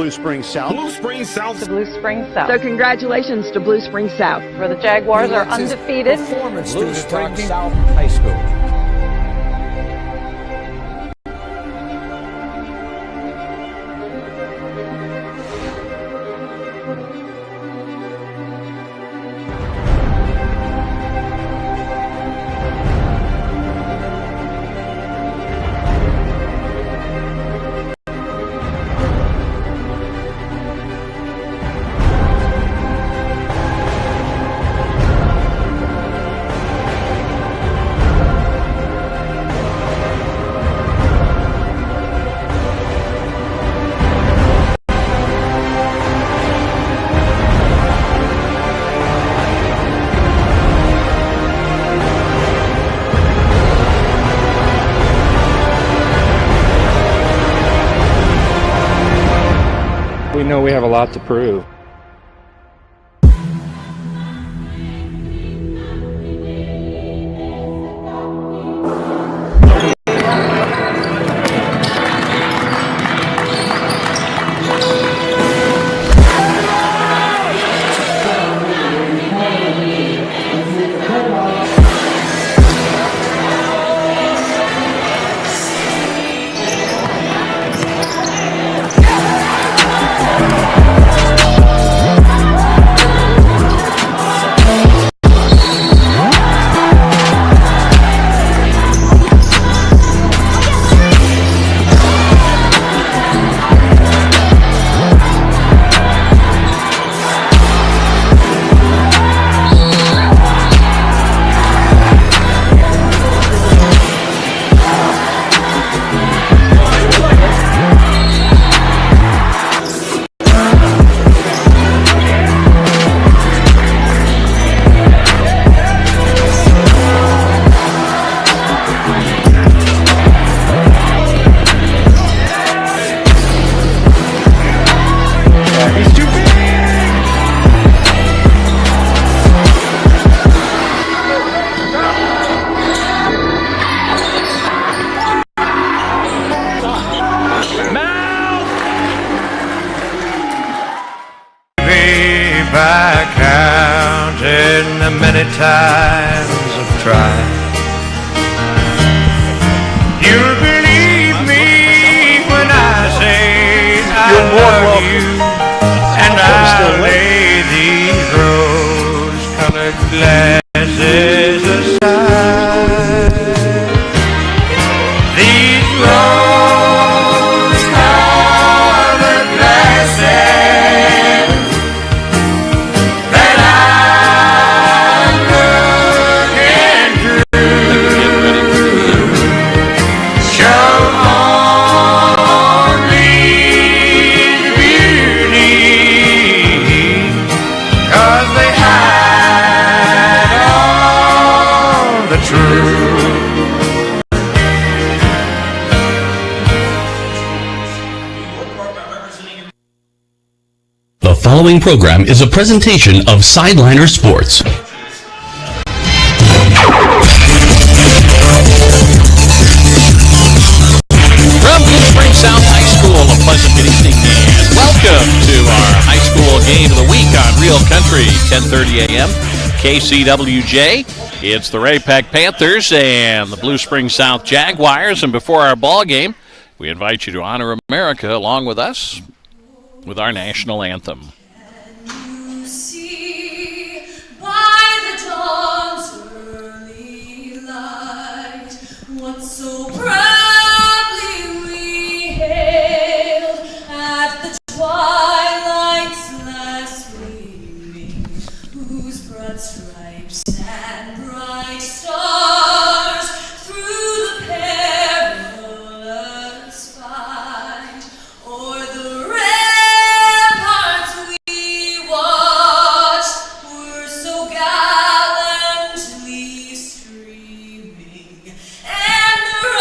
Blue Springs South. Blue Springs South. The Blue Springs South. So congratulations to Blue Springs South, where the Jaguars are undefeated. Blue Springs South High School. We know we have a lot to prove. I counted the many times I've tried. You'll believe me when I say I love you, and I'll lay these rose-colored glasses aside. These rose-colored glasses The following program is a presentation of Sideliner Sports. From Blue Springs South High School, a pleasant good evening and welcome to our high school game of the week on Real Country, 10:30 a.m. KCWJ. It's the RayPec Panthers and the Blue Springs South Jaguars, and before our ball game, we invite you to honor America along with us with our national anthem. Can you see by the dawn's early light what so proudly we hailed at the twilight's last gleaming, whose broad stripes and bright stars through the perilous fight o'er the gallantly streaming, and the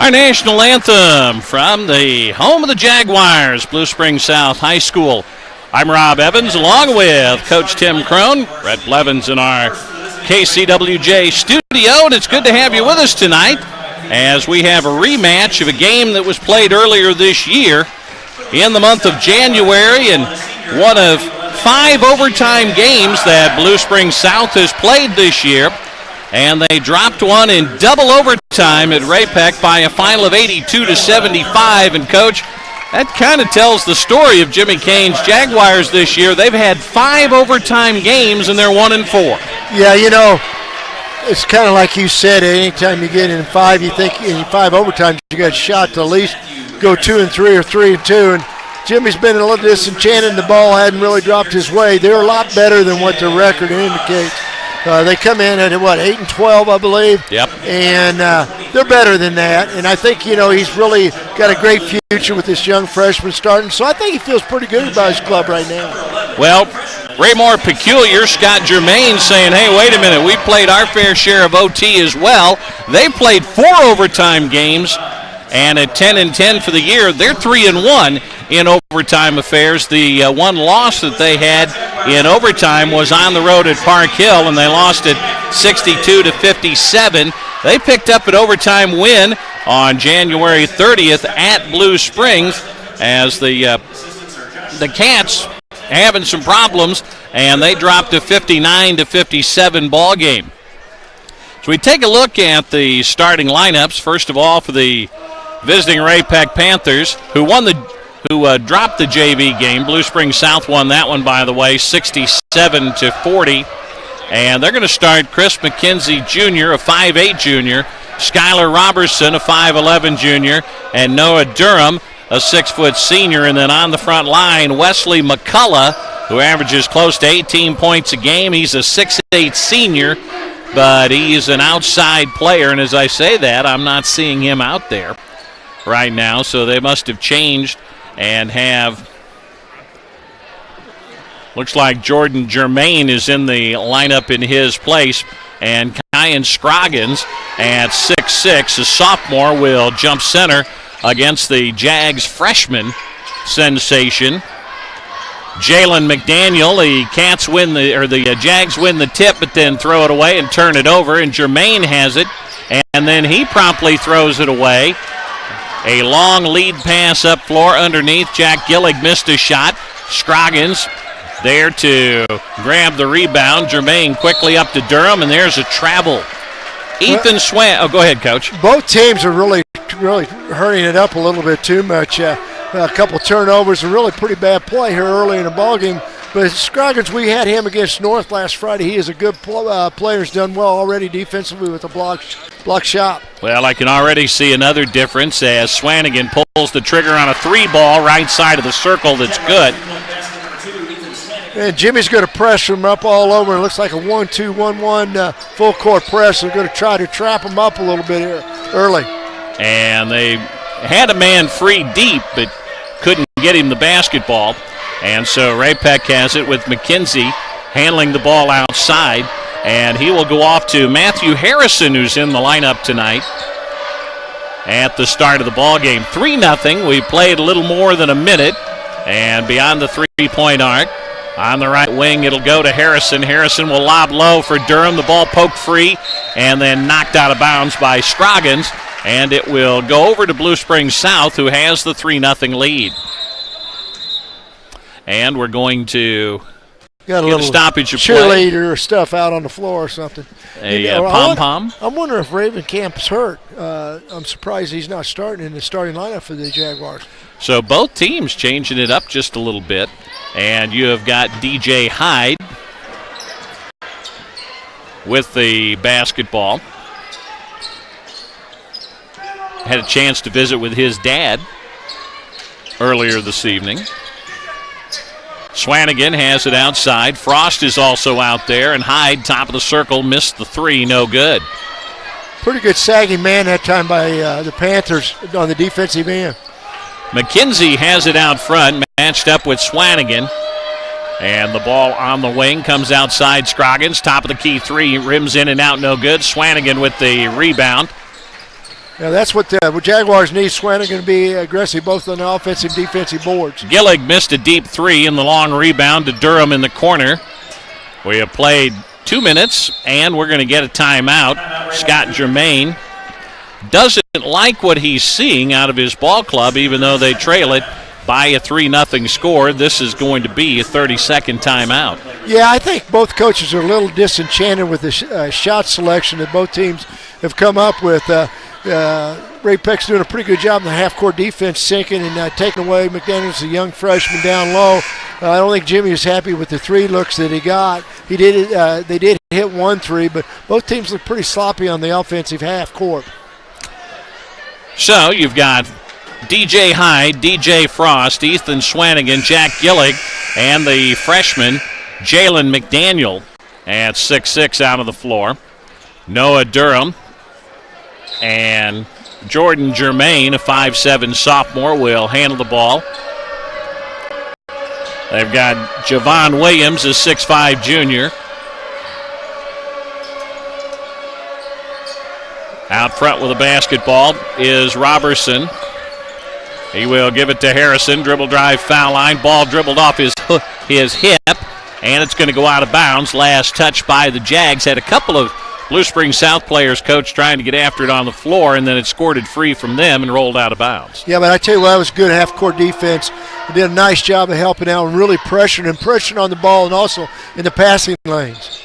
Our national anthem from the home of the Jaguars, Blue Springs South High School. I'm Rob Evans along with Coach Tim Crone, Brett Blevins in our KCWJ studio, and it's good to have you with us tonight as we have a rematch of a game that was played earlier this year in the month of January, and one of 5 overtime games that Blue Springs South has played this year. And they dropped one in double overtime at RayPec by a final of 82-75. And, Coach, that kind of tells the story of Jimmy Kane's Jaguars this year. They've had 5 overtime games, and they're 1-4. Yeah, it's kind of like you said. Anytime you get in 5, you think in 5 overtimes you got a shot to at least go 2-3 or 3-2. And Jimmy's been a little disenchanted. The ball hadn't really dropped his way. They're a lot better than what the record indicates. They come in at, 8-12, I believe? Yep. And they're better than that. And I think, he's really got a great future with this young freshman starting. So I think he feels pretty good about his club right now. Well, Raymore Peculiar, Scott Germain saying, hey, wait a minute, we played our fair share of OT as well. They played 4 overtime games, and at 10-10 for the year, they're 3-1 in overtime affairs. The one loss that they had in overtime was on the road at Park Hill, and they lost it 62-57. They picked up an overtime win on January 30th at Blue Springs as the Cats having some problems, and they dropped a 59-57 ball game. So we take a look at the starting lineups. First of all, for the visiting RayPec Panthers, who dropped the JV game. Blue Springs South won that one, by the way, 67-40. And they're going to start Chris McKenzie Jr., a 5'8 junior, Skylar Robertson, a 5'11 junior, and Noah Durham, a 6-foot senior. And then on the front line, Wesley McCullough, who averages close to 18 points a game. He's a 6'8 senior, but he's an outside player. And as I say that, I'm not seeing him out there right now, so they must have changed and have, looks like Jordan Germain is in the lineup in his place, and Kyan Scroggins at 6'6", a sophomore, will jump center against the Jags freshman sensation Jalen McDaniel. The Jags win the tip, but then throw it away and turn it over, and Germain has it, and then he promptly throws it away. A long lead pass up floor underneath. Jack Gillig missed a shot. Scroggins there to grab the rebound. Germain quickly up to Durham, and there's a travel. Ethan Swan. Oh, go ahead, Coach. Both teams are really hurrying it up a little bit too much. A couple turnovers, a really pretty bad play here early in the ballgame. But Scroggins, we had him against North last Friday. He is a good player. He's done well already defensively with a block shot. Well, I can already see another difference as Swanigan pulls the trigger on a 3-ball right side of the circle that's good. And Jimmy's going to press him up all over. It looks like a 1-2-1-1 full court press. They're going to try to trap him up a little bit here early. And they had a man free deep, but couldn't get him the basketball. And so RayPec has it with McKenzie handling the ball outside. And he will go off to Matthew Harrison, who's in the lineup tonight at the start of the ball game. 3-0. We played a little more than a minute. And beyond the 3-point arc, on the right wing, it'll go to Harrison. Harrison will lob low for Durham. The ball poked free and then knocked out of bounds by Scroggins. And it will go over to Blue Springs South, who has the 3-0 lead. And we're going to got a little stoppage of cheerleader stuff out on the floor or something. A pom-pom? I'm wondering if Raven Camp's hurt. I'm surprised he's not starting in the starting lineup for the Jaguars. So both teams changing it up just a little bit. And you have got DJ Hyde with the basketball. Had a chance to visit with his dad earlier this evening. Swanigan has it outside. Frost is also out there, and Hyde, top of the circle, missed the 3, no good. Pretty good sagging man that time by the Panthers on the defensive end. McKenzie has it out front, matched up with Swanigan. And the ball on the wing comes outside. Scroggins, top of the key 3, rims in and out, no good. Swanigan with the rebound. Yeah, that's what the Jaguars need. Swanigan to be aggressive both on the offensive and defensive boards. Gillig missed a deep three in the long rebound to Durham in the corner. We have played 2 minutes, and we're going to get a timeout. Scott Germain doesn't like what he's seeing out of his ball club, even though they trail it by a 3-0 score. This is going to be a 30-second timeout. Yeah, I think both coaches are a little disenchanted with the shot selection that both teams have come up with. RayPec's doing a pretty good job in the half-court defense, sinking and taking away McDaniels, a young freshman, down low. I don't think Jimmy was happy with the 3 looks that he got. They did hit 1 3, but both teams look pretty sloppy on the offensive half-court. So you've got DJ Hyde, DJ Frost, Ethan Swanigan, Jack Gillig, and the freshman Jalen McDaniel at 6'6" out of the floor. Noah Durham and Jordan Germain, a 5'7" sophomore, will handle the ball. They've got Javon Williams, a 6'5" junior. Out front with the basketball is Robertson. He will give it to Harrison. Dribble drive, foul line. Ball dribbled off his hip, and it's going to go out of bounds. Last touch by the Jags. Had a couple of Blue Springs South players, coach, trying to get after it on the floor, and then it squirted free from them and rolled out of bounds. Yeah, but I tell you what, that was good half-court defense. They did a nice job of helping out and really pressuring on the ball and also in the passing lanes.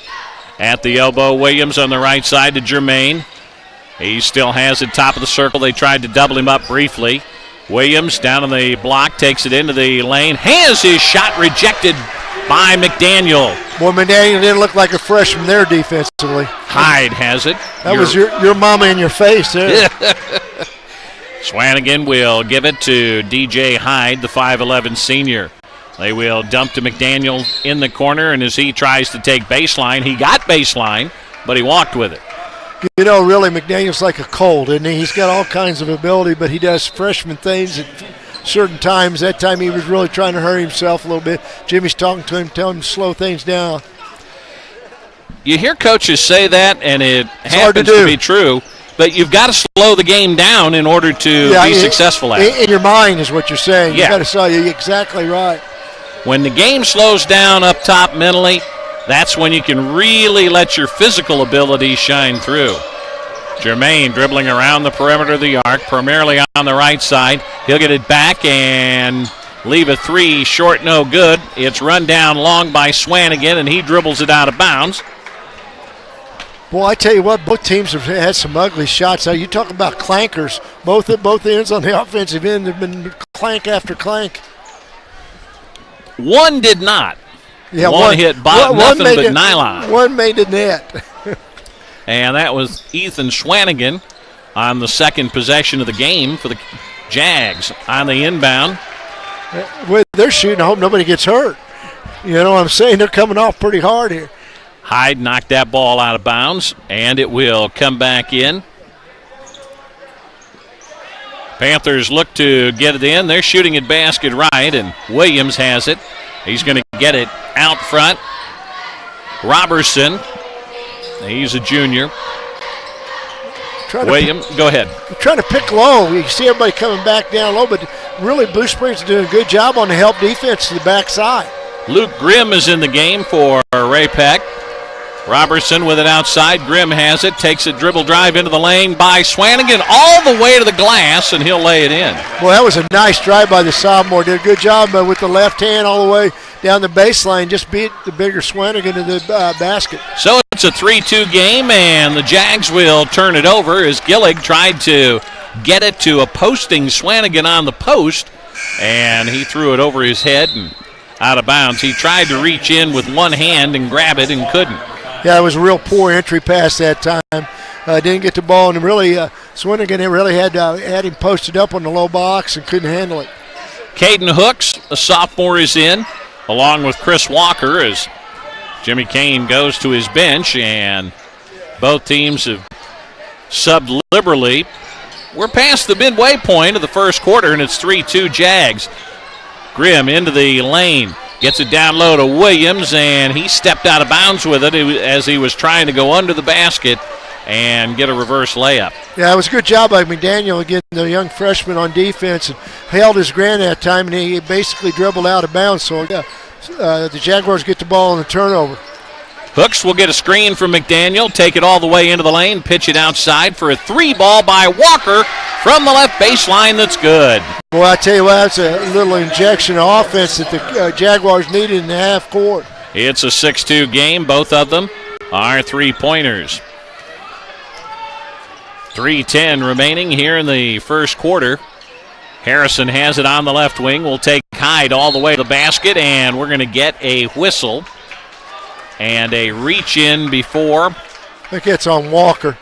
At the elbow, Williams on the right side to Germain. He still has it top of the circle. They tried to double him up briefly. Williams down on the block, takes it into the lane. Has his shot rejected by McDaniel. Boy, McDaniel didn't look like a freshman there defensively. Hyde has it. That was your mama in your face there. Swanigan will give it to DJ Hyde, the 5'11" senior. They will dump to McDaniel in the corner, and as he tries to take baseline, he got baseline, but he walked with it. You know, really, McDaniel's like a colt, isn't he? He's got all kinds of ability, but he does freshman things at certain times. That time he was really trying to hurry himself a little bit. Jimmy's talking to him, telling him to slow things down. You hear coaches say that, and it happens to be true, but you've got to slow the game down in order to be successful at it. In your mind is what you're saying. Yeah. You got to slow. You're exactly right. When the game slows down up top mentally, that's when you can really let your physical ability shine through. Germain dribbling around the perimeter of the arc, primarily on the right side. He'll get it back and leave a 3 short, no good. It's run down long by Swanigan, and he dribbles it out of bounds. Boy, I tell you what, both teams have had some ugly shots. Now, you talk about clankers. Both ends on the offensive end have been clank after clank. One did not. Yeah, one hit nothing but nylon. One made the net. And that was Ethan Swanigan on the second possession of the game for the Jags on the inbound. Well, they're shooting. I hope nobody gets hurt. You know what I'm saying? They're coming off pretty hard here. Hyde knocked that ball out of bounds, and it will come back in. Panthers look to get it in. They're shooting at basket right, and Williams has it. He's going to get it out front. Robertson, he's a junior. Williams, go ahead. Trying to pick low. You see everybody coming back down low, but really Blue Springs is doing a good job on the help defense to the backside. Luke Grimm is in the game for RayPec. Robertson with it outside. Grimm has it, takes a dribble drive into the lane by Swanigan all the way to the glass, and he'll lay it in. Well, that was a nice drive by the sophomore. Did a good job with the left hand all the way down the baseline. Just beat the bigger Swanigan to the basket. So it's a 3-2 game, and the Jags will turn it over as Gillig tried to get it to a posting Swanigan on the post, and he threw it over his head and out of bounds. He tried to reach in with one hand and grab it and couldn't. Yeah, it was a real poor entry pass that time. Didn't get the ball, and really Swanigan really had him posted up on the low box and couldn't handle it. Caden Hooks, a sophomore, is in, along with Chris Walker, as Jimmy Kane goes to his bench, and both teams have subbed liberally. We're past the midway point of the first quarter, and it's 3-2 Jags. Grimm into the lane. Gets it down low to Williams, and he stepped out of bounds with it as he was trying to go under the basket and get a reverse layup. Yeah, it was a good job by McDaniel getting the young freshman on defense and held his ground that time, and he basically dribbled out of bounds. So the Jaguars get the ball on the turnover. Hooks will get a screen from McDaniel, take it all the way into the lane, pitch it outside for a 3-ball by Walker from the left baseline. That's good. Boy, I tell you what, that's a little injection of offense that the Jaguars needed in the half court. It's a 6-2 game. Both of them are 3-pointers. 3:10 remaining here in the first quarter. Harrison has it on the left wing. Will take Hyde all the way to the basket, and we're going to get a whistle. And a reach in before. I think that's on Walker.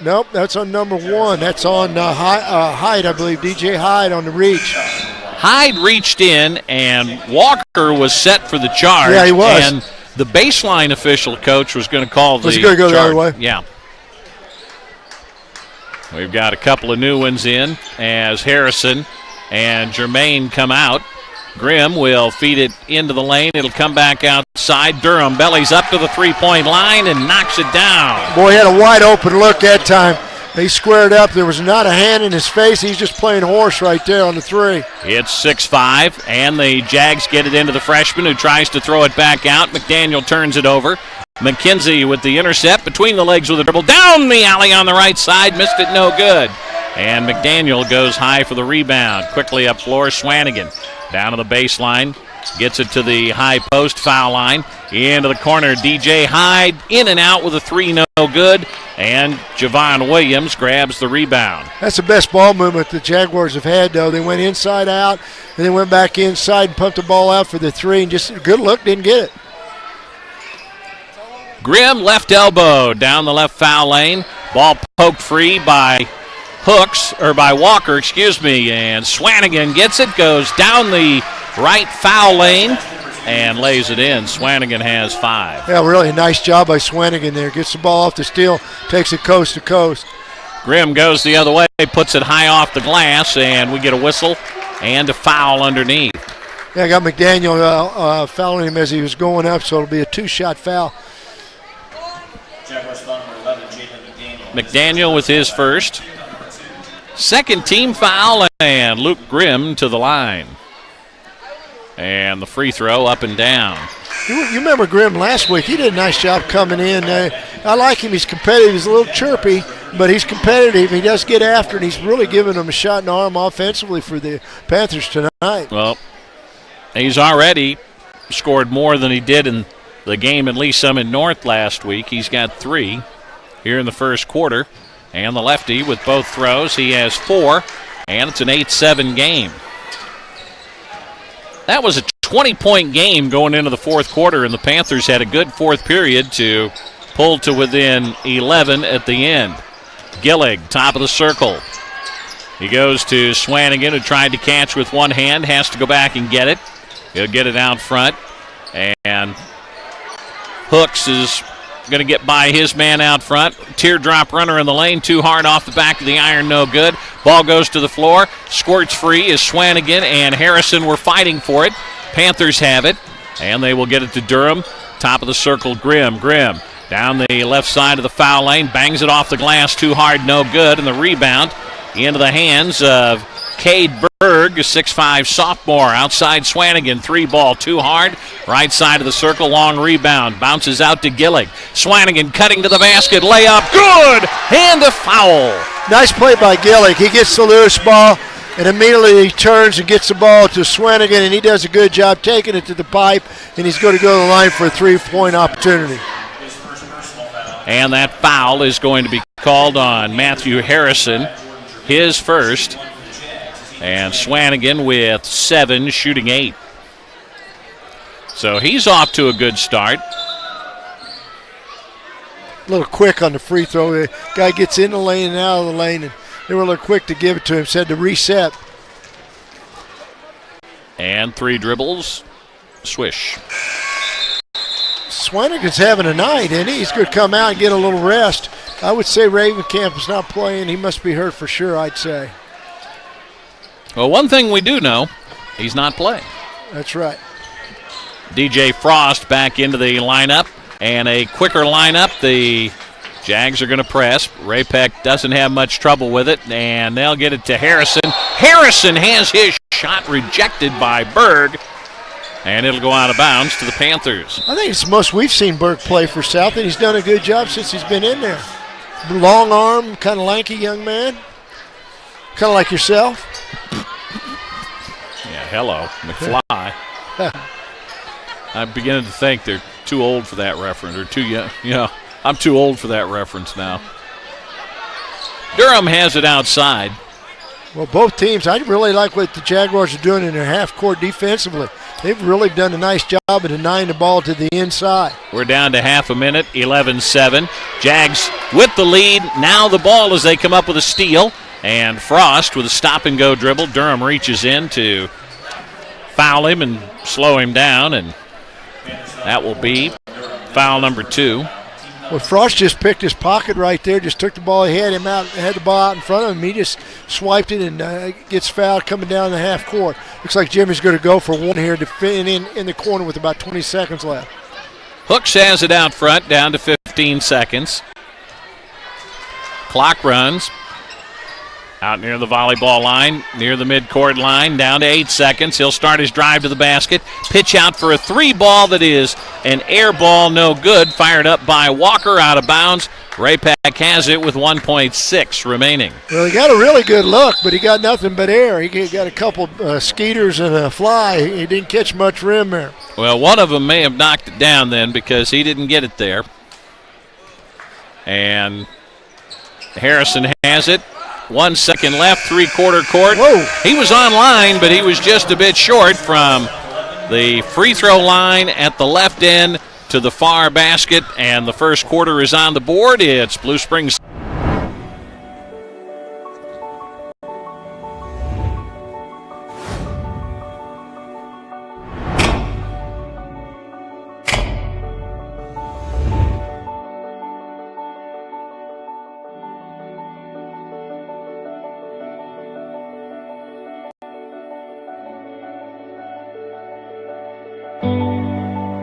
Nope, that's on number 1. That's on Hyde, I believe. DJ Hyde on the reach. Hyde reached in, and Walker was set for the charge. Yeah, he was. And the baseline official, coach, was going to call the was going to go charge. the other way. Yeah. We've got a couple of new ones in as Harrison and Jermaine come out. Grimm will feed it into the lane. It'll come back outside. Durham bellies up to the three-point line and knocks it down. Boy, he had a wide open look that time. He squared up. There was not a hand in his face. He's just playing horse right there on the three. It's 6-5, and the Jags get it into the freshman who tries to throw it back out. McDaniel turns it over. McKenzie with the intercept between the legs with a dribble. Down the alley on the right side. Missed it, no good. And McDaniel goes high for the rebound. Quickly up floor, Swanigan. Down to the baseline, gets it to the high post foul line. Into the corner, DJ Hyde in and out with a 3, no good. And Javon Williams grabs the rebound. That's the best ball movement the Jaguars have had, though. They went inside out, and then went back inside and pumped the ball out for the 3, and just a good look, didn't get it. Grimm left elbow down the left foul lane. Ball poked free by Walker, and Swanigan gets it, goes down the right foul lane, and lays it in. Swanigan has 5. Yeah, really a nice job by Swanigan there. Gets the ball off the steal, takes it coast to coast. Grimm goes the other way, puts it high off the glass, and we get a whistle and a foul underneath. Yeah, I got McDaniel fouling him as he was going up, so it'll be a 2-shot foul. McDaniel with his first. Second team foul, and Luke Grimm to the line. And the free throw up and down. You remember Grimm last week. He did a nice job coming in. I like him. He's competitive. He's a little chirpy, but he's competitive. He does get after it, and he's really giving them a shot in the arm offensively for the Panthers tonight. Well, he's already scored more than he did in the game at Lee Summit North last week. He's got 3 here in the first quarter. And the lefty with both throws, he has 4, and it's an 8-7 game. That was a 20-point game going into the fourth quarter, and the Panthers had a good fourth period to pull to within 11 at the end. Gillig, top of the circle. He goes to Swanigan, who tried to catch with one hand, has to go back and get it. He'll get it out front, and Hooks is going to get by his man out front. Teardrop runner in the lane, too hard off the back of the iron, no good. Ball goes to the floor. Squirts free is Swanigan and Harrison were fighting for it. Panthers have it, and they will get it to Durham. Top of the circle, Grimm. Grimm down the left side of the foul lane, bangs it off the glass, too hard, no good. And the rebound into the hands of Cade Berg, a 6'5 sophomore. Outside Swanigan, 3-ball, too hard. Right side of the circle, long rebound. Bounces out to Gillig. Swanigan cutting to the basket, layup, good! And a foul. Nice play by Gillig. He gets the loose ball, and immediately he turns and gets the ball to Swanigan, and he does a good job taking it to the pipe, and he's going to go to the line for a 3-point opportunity. And that foul is going to be called on Matthew Harrison, his first. And Swanigan with 7, shooting 8. So he's off to a good start. A little quick on the free throw. The guy gets in the lane and out of the lane, and they were a little quick to give it to him. Said to reset. And 3 dribbles. Swish. Swanigan's having a night, and he's going to come out and get a little rest. I would say Ravenkamp is not playing. He must be hurt for sure, I'd say. Well, one thing we do know, he's not playing. That's right. DJ Frost back into the lineup, and a quicker lineup. The Jags are going to press. RayPec doesn't have much trouble with it, and they'll get it to Harrison. Harrison has his shot rejected by Berg, and it'll go out of bounds to the Panthers. I think it's the most we've seen Berg play for South, and he's done a good job since he's been in there. Long arm, kind of lanky young man, kind of like yourself. Yeah, hello, McFly. I'm beginning to think they're too old for that reference, or too young. I'm too old for that reference now. Durham has it outside. Well, both teams, I really like what the Jaguars are doing in their half-court defensively. They've really done a nice job of denying the ball to the inside. We're down to half a minute, 11-7. Jags with the lead. Now the ball as they come up with a steal. And Frost with a stop-and-go dribble. Durham reaches in to foul him and slow him down, and that will be foul number 2. Well, Frost just picked his pocket right there, just took the ball, he had the ball out in front of him. He just swiped it and gets fouled coming down the half court. Looks like Jimmy's going to go for one here to fit in the corner with about 20 seconds left. Hooks has it out front, down to 15 seconds. Clock runs. Out near the volleyball line, near the midcourt line, down to 8 seconds. He'll start his drive to the basket. Pitch out for a 3 ball that is an air ball, no good. Fired up by Walker, out of bounds. RayPec has it with 1.6 remaining. Well, he got a really good look, but he got nothing but air. He got a couple skeeters and a fly. He didn't catch much rim there. Well, one of them may have knocked it down then because he didn't get it there. And Harrison has it. 1 second left, three-quarter court. Whoa. He was online, but he was just a bit short from the free throw line at the left end to the far basket, and the first quarter is on the board. It's Blue Springs.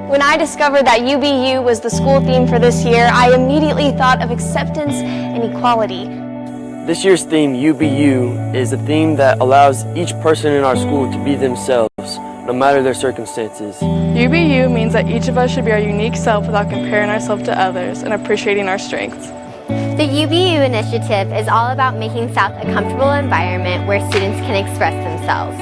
When I discovered that UBU was the school theme for this year, I immediately thought of acceptance and equality. This year's theme, UBU, is a theme that allows each person in our school to be themselves, no matter their circumstances. UBU means that each of us should be our unique self without comparing ourselves to others and appreciating our strengths. The UBU initiative is all about making South a comfortable environment where students can express themselves.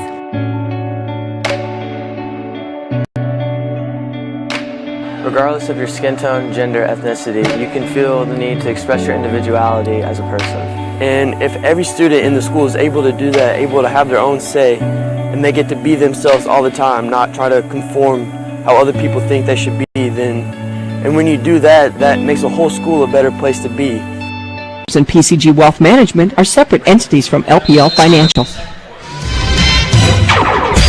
Regardless of your skin tone, gender, ethnicity, you can feel the need to express your individuality as a person. And if every student in the school is able to do that, able to have their own say, and they get to be themselves all the time, not try to conform how other people think they should be, and when you do that, that makes a whole school a better place to be. And PCG Wealth Management are separate entities from LPL Financial.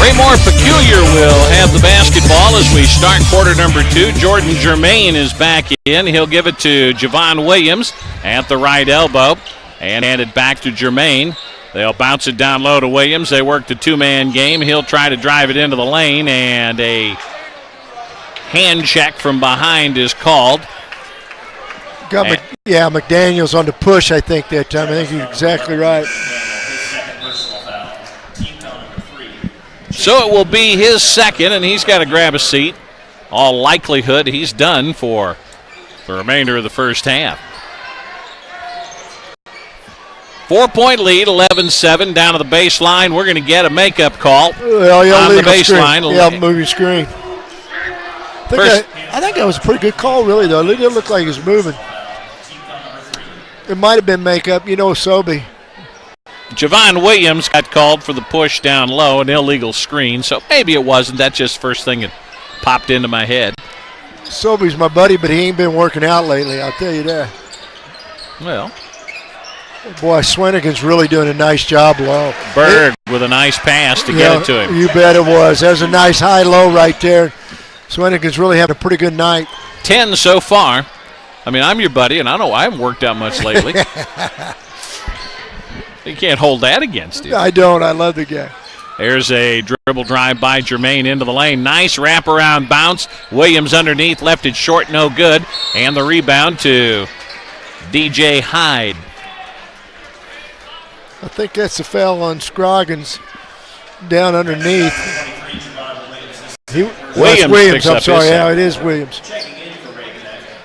Raymore Peculiar will have the basketball as we start quarter number 2. Jordan Germain is back in. He'll give it to Javon Williams at the right elbow and hand it back to Germain. They'll bounce it down low to Williams. They work the two-man game. He'll try to drive it into the lane, and a hand check from behind is called. McDaniels on the push, I think, that time. I think you're exactly right. So it will be his second, and he's got to grab a seat. All likelihood, he's done for the remainder of the first half. 4-point lead, 11-7, down to the baseline. We're going to get a makeup call on the baseline. Yeah, move your screen. I think that was a pretty good call, really, though. It didn't look like he was moving. It might have been makeup, Sobey. Javon Williams got called for the push down low, an illegal screen, so maybe it wasn't. That's just the first thing that popped into my head. Sobey's my buddy, but he ain't been working out lately, I'll tell you that. Well. Boy, Swanigan's really doing a nice job low. Berg with a nice pass to get it to him. You bet it was. That was a nice high-low right there. Swanigan's really having a pretty good night. 10 so far. I mean, I'm your buddy, and I haven't worked out much lately. You can't hold that against you. I don't. I love the guy. There's a dribble drive by Germain into the lane. Nice wraparound bounce. Williams underneath, left it short, no good. And the rebound to DJ Hyde. I think that's a foul on Scroggins down underneath. Williams, I'm sorry. Yeah, it is Williams.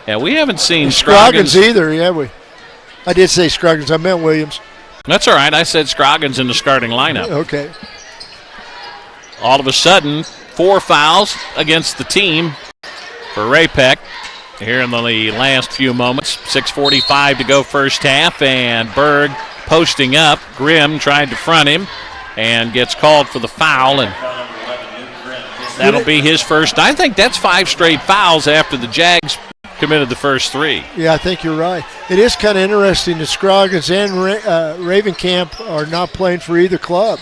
Yeah, we haven't seen Scroggins either, yeah, I did say Scroggins. I meant Williams. That's all right. I said Scroggins in the starting lineup. Okay. All of a sudden, 4 fouls against the team for RayPec here in the last few moments. 6:45 to go first half, and Berg posting up. Grimm tried to front him and gets called for the foul, and that'll be his first. I think that's 5 straight fouls after the Jags committed the first 3. Yeah, I think you're right. It is kind of interesting that Scroggins and Ravenkamp are not playing for either club.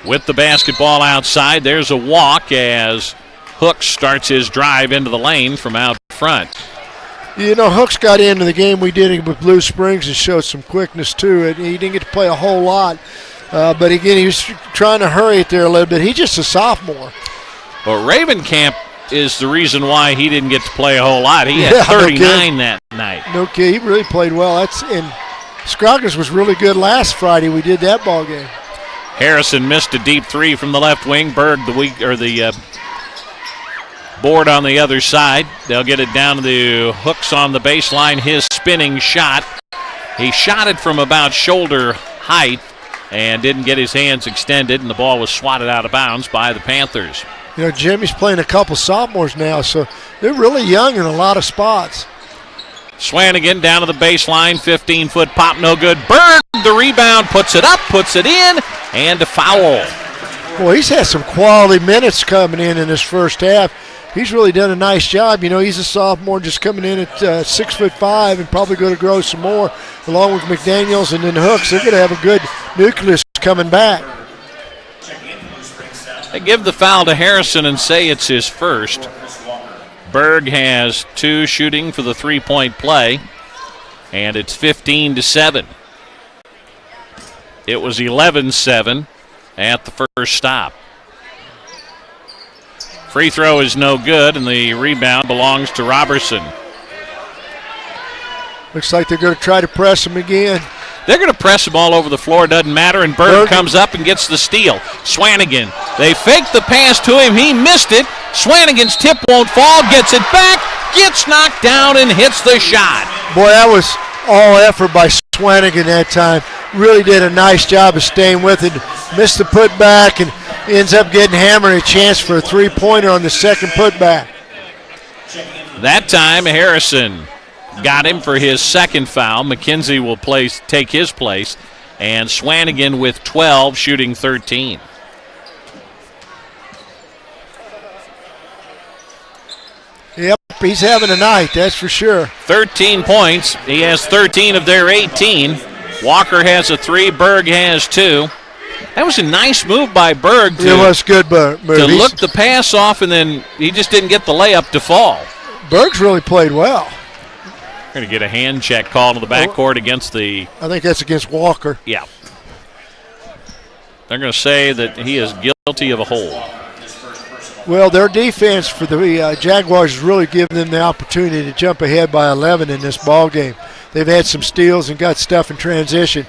With the basketball outside, there's a walk as Hooks starts his drive into the lane from out front. You know, Hooks got into the game we did with Blue Springs and showed some quickness to it. He didn't get to play a whole lot, but again, he was trying to hurry it there a little bit. He's just a sophomore. Well, Ravenkamp is the reason why he didn't get to play a whole lot. He had 39 that night. No kid, he really played well. And Scroggins was really good last Friday. We did that ball game. Harrison missed a deep 3 from the left wing. Berg the board on the other side. They'll get it down to the Hooks on the baseline. His spinning shot. He shot it from about shoulder height and didn't get his hands extended, and the ball was swatted out of bounds by the Panthers. You know, Jimmy's playing a couple sophomores now, so they're really young in a lot of spots. Swanigan down to the baseline, 15-foot pop, no good. Berg, the rebound, puts it up, puts it in, and a foul. Boy, he's had some quality minutes coming in this first half. He's really done a nice job. You know, he's a sophomore just coming in at 6'5" and probably going to grow some more, along with McDaniels and then Hooks. They're going to have a good nucleus coming back. They give the foul to Harrison and say it's his first. Berg has 2 shooting for the 3-point play, and it's 15-7. It was 11-7 at the first stop. Free throw is no good, and the rebound belongs to Robertson. Looks like they're going to try to press him again. They're going to press him all over the floor, doesn't matter, and Berg comes up and gets the steal. Swanigan, they fake the pass to him, he missed it. Swanigan's tip won't fall, gets it back, gets knocked down, and hits the shot. Boy, that was all effort by Swanigan that time. Really did a nice job of staying with it. Missed the putback and ends up getting hammered, a chance for a 3-pointer on the second putback. That time, Harrison got him for his second foul. McKenzie will take his place, and Swanigan with 12, shooting 13. Yep, he's having a night, that's for sure. 13 points. He has 13 of their 18. Walker has a 3. Berg has 2. That was a nice move by Berg. It was good move. To look the pass off, and then he just didn't get the layup to fall. Berg's really played well. Going to get a hand check called to the backcourt against the... I think that's against Walker. Yeah. They're going to say that he is guilty of a hold. Well, their defense for the Jaguars has really given them the opportunity to jump ahead by 11 in this ball game. They've had some steals and got stuff in transition.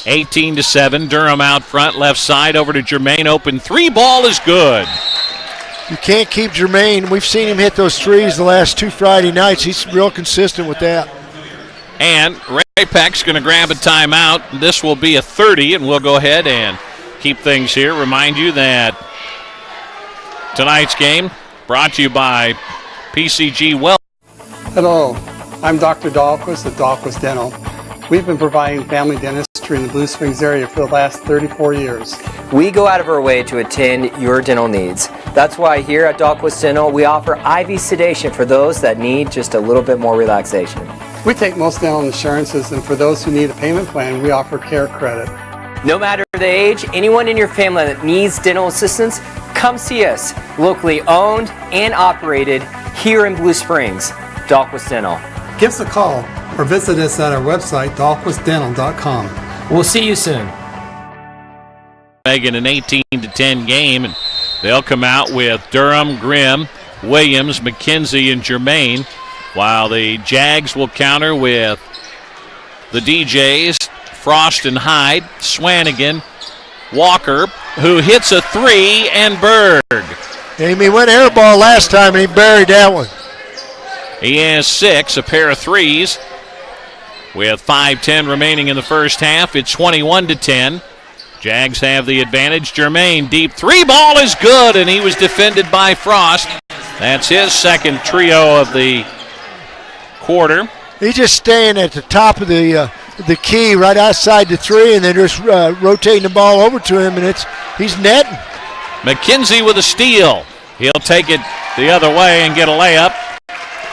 18-7, Durham out front, left side, over to Jermaine, open 3, ball is good. You can't keep Jermaine. We've seen him hit those threes the last 2 Friday nights. He's real consistent with that. And RayPec's going to grab a timeout. This will be a 30, and we'll go ahead and keep things here. Remind you that tonight's game brought to you by PCG Well. Hello, I'm Dr. Dahlquist at Dahlquist Dental. We've been providing family dentistry in the Blue Springs area for the last 34 years. We go out of our way to attend your dental needs. That's why here at Dahlquist Dental, we offer IV sedation for those that need just a little bit more relaxation. We take most dental insurances, and for those who need a payment plan, we offer care credit. No matter the age, anyone in your family that needs dental assistance, come see us. Locally owned and operated here in Blue Springs. Dahlquist Dental. Give us a call or visit us at our website, dahlquistdental.com. We'll see you soon. Making an 18-10 game, and they'll come out with Durham, Grimm, Williams, McKenzie, and Germain, while the Jags will counter with the DJs, Frost and Hyde, Swanigan, Walker, who hits a three, and Berg. He went air ball last time, and he buried that one. He has 6, a pair of threes. With 5:10 remaining in the first half, it's 21-10. Jags have the advantage. Germain, deep three ball is good, and he was defended by Frost. That's his second trio of the quarter. He's just staying at the top of the key right outside the three, and then just rotating the ball over to him, and he's netting. McKenzie with a steal. He'll take it the other way and get a layup.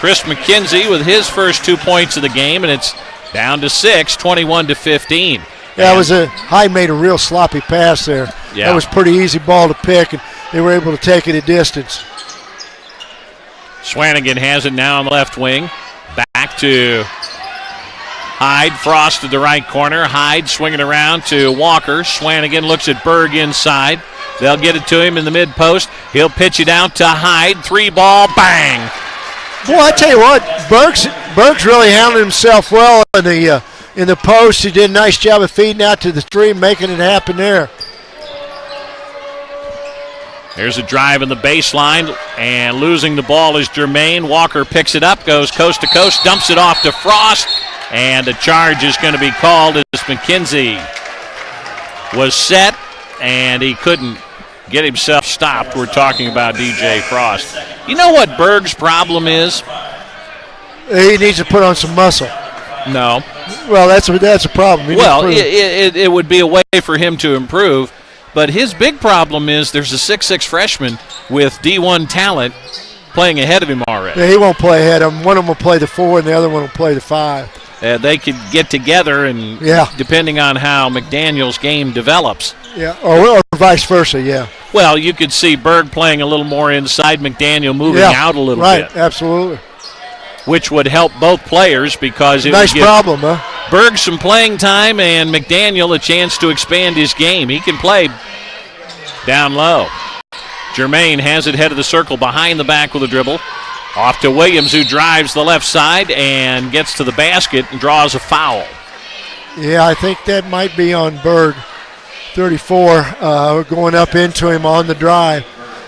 Chris McKenzie with his first 2 points of the game, and it's down to 6, 21-15. Yeah, Hyde made a real sloppy pass there. Yeah. That was pretty easy ball to pick, and they were able to take it a distance. Swanigan has it now on the left wing. Back to Hyde. Frost to the right corner. Hyde swinging around to Walker. Swanigan looks at Berg inside. They'll get it to him in the mid post. He'll pitch it out to Hyde. 3 ball, bang. Boy, I tell you what, Berg's really handled himself well in the post. He did a nice job of feeding out to the three, making it happen there. There's a drive in the baseline, and losing the ball is Germain. Walker picks it up, goes coast to coast, dumps it off to Frost, and a charge is going to be called as McKenzie was set, and he couldn't get himself stopped. We're talking about DJ Frost. You know what Berg's problem is? He needs to put on some muscle. No. Well, that's a problem. It would be a way for him to improve. But his big problem is there's a 6'6 freshman with D1 talent playing ahead of him already. Yeah, he won't play ahead of him. One of them will play the 4 and the other one will play the 5. They could get together, and depending on how McDaniel's game develops. Yeah, or vice versa, yeah. Well, you could see Berg playing a little more inside, McDaniel moving out a little bit. Right, absolutely. Which would help both players because it nice would give problem, huh? Berg some playing time and McDaniel a chance to expand his game. He can play down low. Germain has it head of the circle behind the back with a dribble. Off to Williams, who drives the left side and gets to the basket and draws a foul. Yeah, I think that might be on Berg. 34 going up into him on the drive.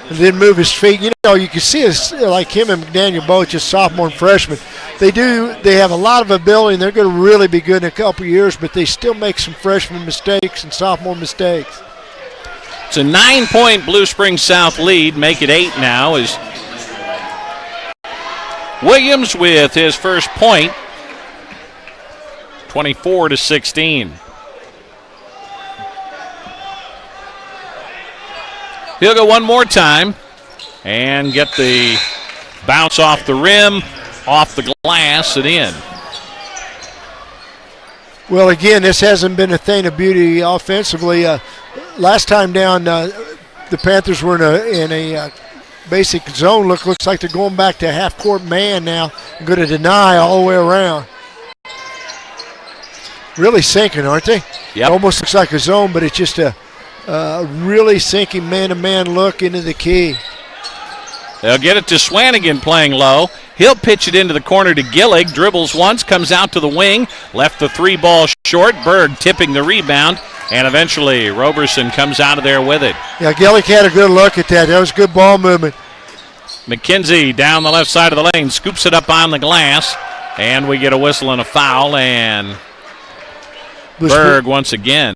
And then move his feet. You know, you can see us, like him and McDaniel, both just sophomore and freshman. They have a lot of ability, and they're going to really be good in a couple of years, but they still make some freshman mistakes and sophomore mistakes. It's a 9-point Blue Springs South lead. Make it 8 now as Williams with his first point. 24-16. He'll go one more time and get the bounce off the rim, off the glass, and in. Well, again, this hasn't been a thing of beauty offensively. Last time down, the Panthers were in a basic zone. Looks like they're going back to half-court man now and going to deny all the way around. Really sinking, aren't they? Yep. It almost looks like a zone, but it's just a really sinking man-to-man look into the key. They'll get it to Swanigan playing low. He'll pitch it into the corner to Gillig. Dribbles once, comes out to the wing. Left the 3 ball short. Berg tipping the rebound. And eventually Roberson comes out of there with it. Yeah, Gillig had a good look at that. That was good ball movement. McKenzie down the left side of the lane. Scoops it up on the glass. And we get a whistle and a foul. And Berg once again.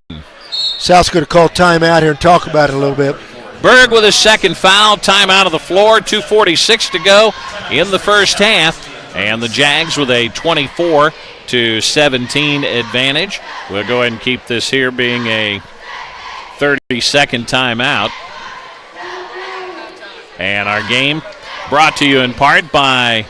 South's going to call timeout here and talk about it a little bit. Berg with his second foul, timeout of the floor, 2:46 to go in the first half. And the Jags with a 24-17 advantage. We'll go ahead and keep this here being a 30-second timeout. And our game brought to you in part by...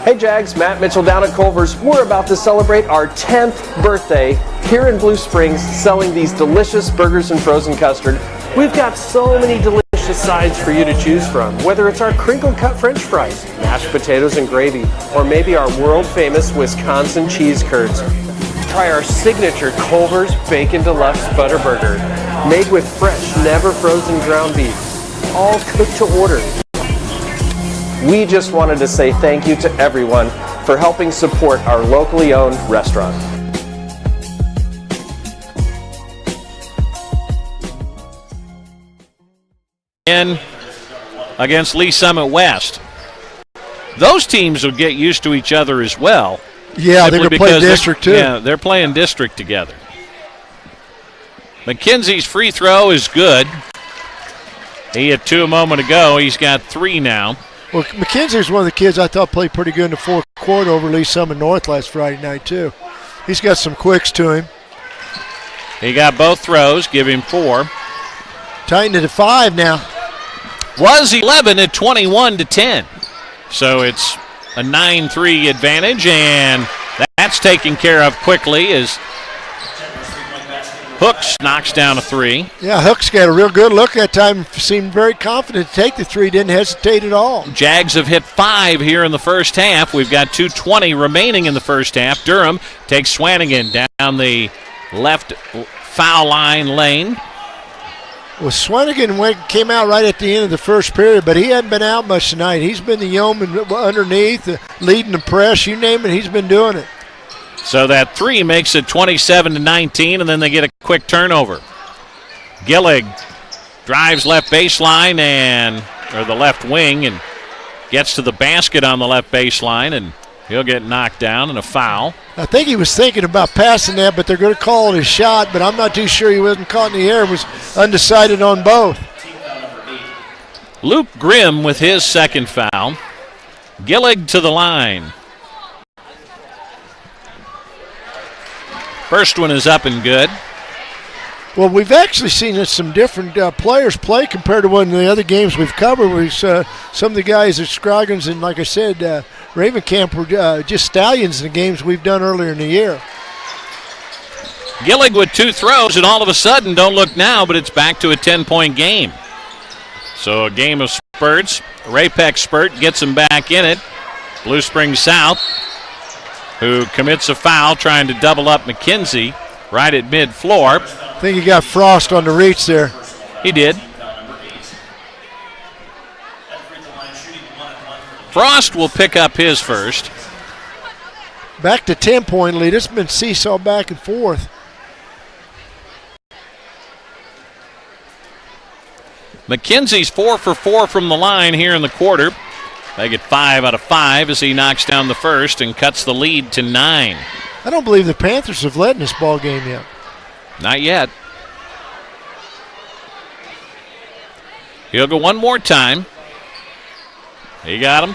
Hey Jags, Matt Mitchell down at Culver's. We're about to celebrate our 10th birthday here in Blue Springs, selling these delicious burgers and frozen custard. We've got so many delicious sides for you to choose from, whether it's our crinkle cut french fries, mashed potatoes and gravy, or maybe our world famous Wisconsin cheese curds. Try our signature Culver's Bacon Deluxe Butter Burger, made with fresh, never frozen ground beef, all cooked to order. We just wanted to say thank you to everyone for helping support our locally owned restaurant. In against Lee Summit West. Those teams will get used to each other as well. Yeah, they're going to play district too. Yeah, they're playing district together. McKenzie's free throw is good. He had 2 a moment ago. He's got 3 now. Well, McKenzie's one of the kids I thought played pretty good in the fourth quarter over Lee Summit North last Friday night too. He's got some quicks to him. He got both throws, give him 4. Tightened it to 5 now. Was 11 at 21-10. So it's a 9-3 advantage, and that's taken care of quickly as Hooks knocks down a 3. Yeah, Hooks got a real good look that time. Seemed very confident to take the 3. Didn't hesitate at all. Jags have hit 5 here in the first half. We've got 2:20 remaining in the first half. Durham takes Swanigan down the left foul line lane. Well, Swanigan came out right at the end of the first period, but he hadn't been out much tonight. He's been the yeoman underneath, leading the press, you name it, he's been doing it. So that 3 makes it 27-19, and then they get a quick turnover. Gillig drives left baseline or the left wing and gets to the basket on the left baseline, and he'll get knocked down and a foul. I think he was thinking about passing that, but they're going to call it a shot, but I'm not too sure he wasn't caught in the air. Was undecided on both. Luke Grimm with his second foul. Gillig to the line. First one is up and good. Well, we've actually seen some different players play compared to one of the other games we've covered. Some of the guys at Scroggins and, like I said, Ravencamp were just stallions in the games we've done earlier in the year. Gillig with 2 throws, and all of a sudden, don't look now, but it's back to a 10-point game. So a game of spurts. RayPec spurt gets him back in it. Blue Springs South, who commits a foul trying to double up McKenzie right at mid-floor. I think he got Frost on the reach there. He did. Frost will pick up his first. Back to 10-point lead. It's been seesaw back and forth. McKenzie's 4 for 4 from the line here in the quarter. They get 5 out of 5 as he knocks down the first and cuts the lead to 9. I don't believe the Panthers have led in this ball game yet. Not yet. He'll go one more time. He got him.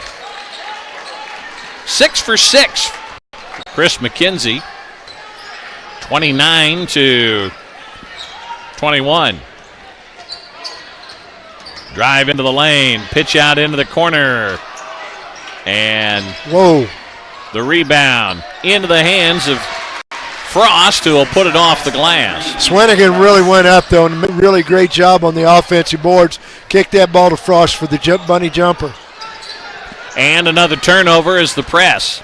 6 for 6. Chris McKenzie. 29-21. Drive into the lane. Pitch out into the corner. And whoa, the rebound into the hands of Frost, who will put it off the glass. Swanigan really went up, though, and really great job on the offensive boards. Kicked that ball to Frost for the bunny jumper. And another turnover as the press.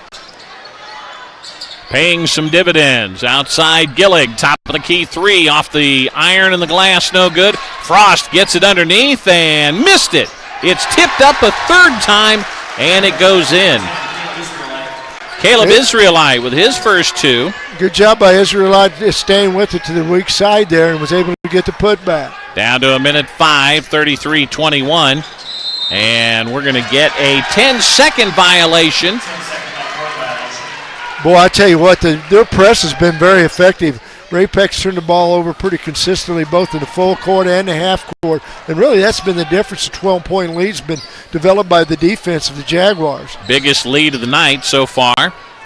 Paying some dividends. Outside Gillig, top of the key 3 off the iron and the glass, no good. Frost gets it underneath and missed it. It's tipped up a third time, and it goes in. Caleb Israelite with his first 2. Good job by Israelite staying with it to the weak side there and was able to get the putback. Down to a minute 5, 33-21. And we're going to get a 10-second violation. Boy, I tell you what, their press has been very effective. RayPec's turned the ball over pretty consistently, both in the full court and the half court. And really, that's been the difference. The 12-point lead's been developed by the defense of the Jaguars. Biggest lead of the night so far.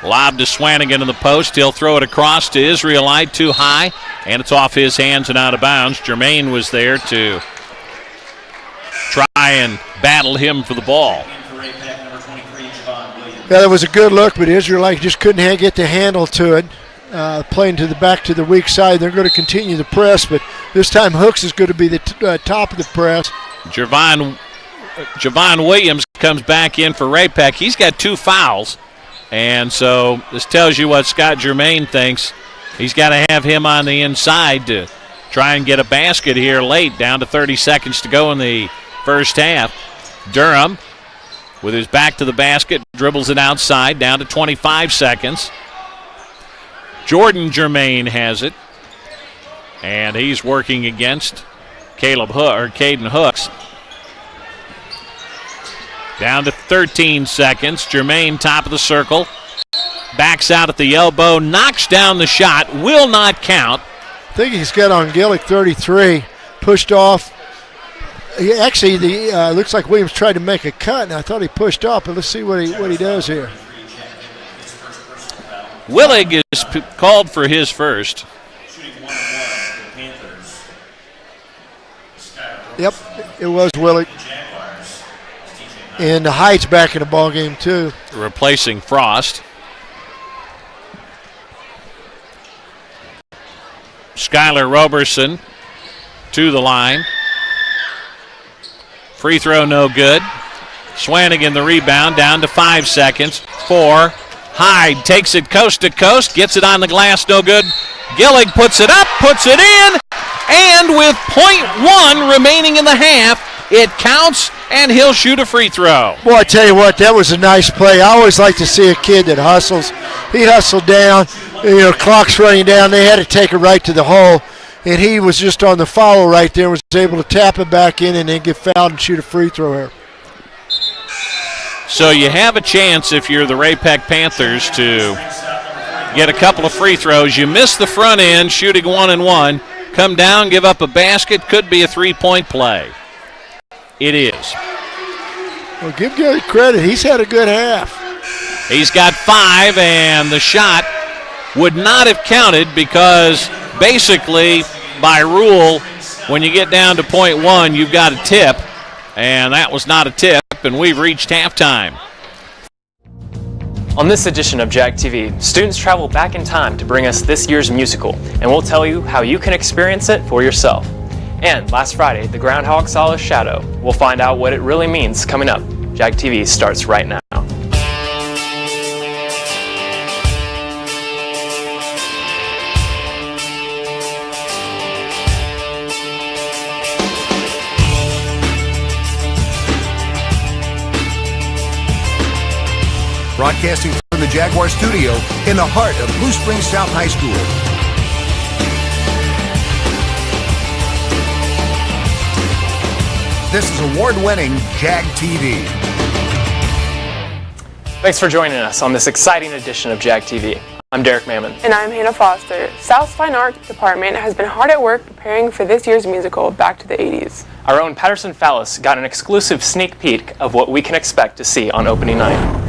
Lob to Swanigan in the post. He'll throw it across to Israelite, too high, and it's off his hands and out of bounds. Jermaine was there to try and battle him for the ball. Yeah, that was a good look, but Israelite just couldn't get the handle to it. Playing to the back to the weak side. They're going to continue the press, but this time Hooks is going to be the top of the press. Javon Williams comes back in for RayPec. He's got 2 fouls, and so this tells you what Scott Germain thinks. He's got to have him on the inside to try and get a basket here late, down to 30 seconds to go in the first half. Durham with his back to the basket, dribbles it outside, down to 25 seconds. Jordan Germain has it, and he's working against Caden Hooks. Down to 13 seconds. Germain, top of the circle, backs out at the elbow, knocks down the shot, will not count. I think he's got on Gillick 33, pushed off. Actually, looks like Williams tried to make a cut, and I thought he pushed off, but let's see what he does here. Willig is called for his first. Yep, it was Willig. And the Heights back in the ball game too. Replacing Frost. Skylar Roberson to the line. Free throw no good. Swanigan the rebound, down to 5 seconds. 4. Hyde takes it coast to coast, gets it on the glass, no good. Gillig puts it up, puts it in, and with .1 remaining in the half, it counts, and he'll shoot a free throw. Boy, I tell you what, that was a nice play. I always like to see a kid that hustles. He hustled down, clock's running down. They had to take it right to the hole, and he was just on the foul right there, was able to tap it back in and then get fouled and shoot a free throw here. So you have a chance if you're the RayPec Panthers to get a couple of free throws. You miss the front end, shooting 1-and-1. Come down, give up a basket, could be a three-point play. It is. Well, give Gary credit. He's had a good half. He's got 5, and the shot would not have counted because basically, by rule, when you get down to .1, you've got a tip, and that was not a tip, and we've reached halftime. On this edition of Jag TV, students travel back in time to bring us this year's musical, and we'll tell you how you can experience it for yourself. And last Friday, the groundhog saw a shadow. We'll find out what it really means coming up. Jag TV starts right now. Broadcasting from the Jaguar studio in the heart of Blue Springs South High School. This is award-winning Jag TV. Thanks for joining us on this exciting edition of Jag TV. I'm Derek Mammon. And I'm Hannah Foster. South's Fine Art Department has been hard at work preparing for this year's musical, Back to the 80s. Our own Patterson Fallis got an exclusive sneak peek of what we can expect to see on opening night.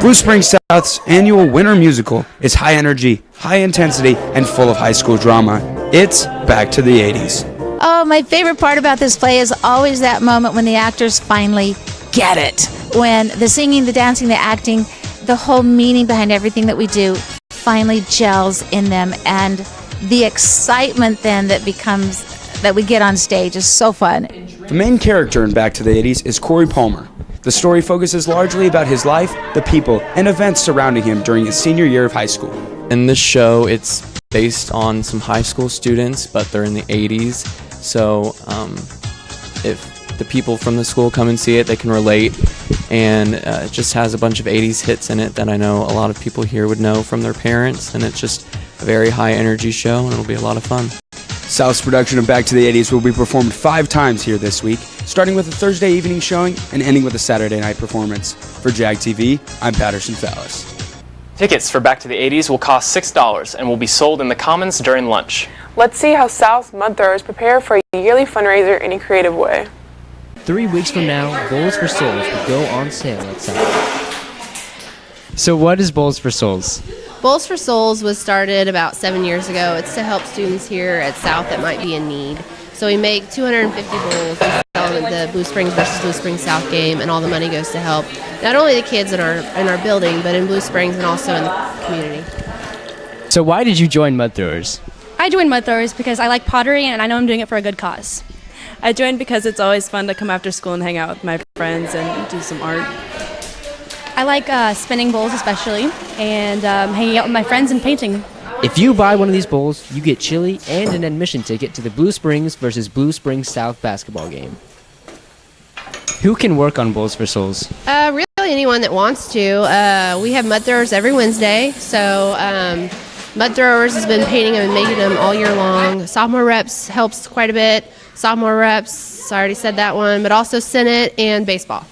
Blue Springs South's annual winter musical is high energy, high intensity, and full of high school drama. It's Back to the 80s. Oh, my favorite part about this play is always that moment when the actors finally get it. When the singing, the dancing, the acting, the whole meaning behind everything that we do finally gels in them, and the excitement then that we get on stage is so fun. The main character in Back to the 80s is Corey Palmer. The story focuses largely about his life, the people, and events surrounding him during his senior year of high school. In this show, it's based on some high school students, but they're in the 80s. So if the people from the school come and see it, they can relate. And it just has a bunch of 80s hits in it that I know a lot of people here would know from their parents. And it's just a very high energy show, and it'll be a lot of fun. South's production of Back to the 80s will be performed 5 times here this week, starting with a Thursday evening showing and ending with a Saturday night performance. For Jag TV, I'm Patterson Fallis. Tickets for Back to the 80s will cost $6 and will be sold in the Commons during lunch. Let's see how South's mud throwers prepare for a yearly fundraiser in a creative way. 3 weeks from now, Bowls for Souls will go on sale at South. So what is Bowls for Souls? Bowls for Souls was started about 7 years ago. It's to help students here at South that might be in need. So we make 250 bowls and sell them at the Blue Springs versus Blue Springs South game, and all the money goes to help not only the kids in our building, but in Blue Springs and also in the community. So why did you join Mud Throwers? I joined Mud Throwers because I like pottery and I know I'm doing it for a good cause. I joined because it's always fun to come after school and hang out with my friends and do some art. I like spinning bowls especially, and hanging out with my friends and painting. If you buy one of these bowls, you get chili and an admission ticket to the Blue Springs versus Blue Springs South basketball game. Who can work on Bowls for Souls? Really anyone that wants to. We have mud throwers every Wednesday, so mud throwers has been painting them and making them all year long. Sophomore reps helps quite a bit. Sophomore reps, I already said that one, but also Senate and baseball.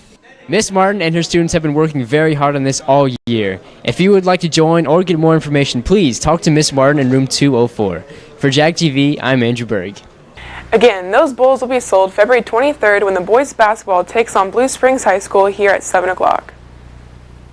Miss Martin and her students have been working very hard on this all year. If you would like to join or get more information, please talk to Miss Martin in room 204. For JAG TV, I'm Andrew Berg. Again, those bowls will be sold February 23rd when the boys basketball takes on Blue Springs High School here at 7 o'clock.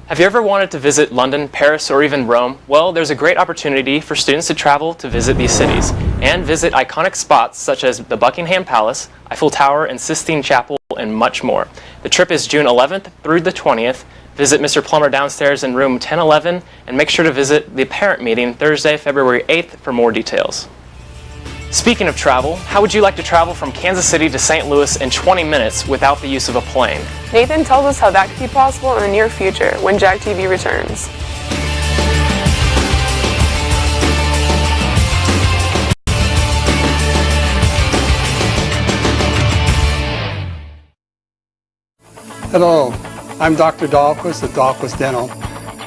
Have you ever wanted to visit London, Paris, or even Rome? Well, there's a great opportunity for students to travel to visit these cities and visit iconic spots such as the Buckingham Palace, Eiffel Tower, and Sistine Chapel, and much more. The trip is June 11th through the 20th. Visit Mr. Plummer downstairs in room 1011, and make sure to visit the parent meeting Thursday, February 8th for more details. Speaking of travel, how would you like to travel from Kansas City to St. Louis in 20 minutes without the use of a plane? Nathan tells us how that could be possible in the near future when JAG TV returns. Hello, I'm Dr. Dahlquist at Dahlquist Dental.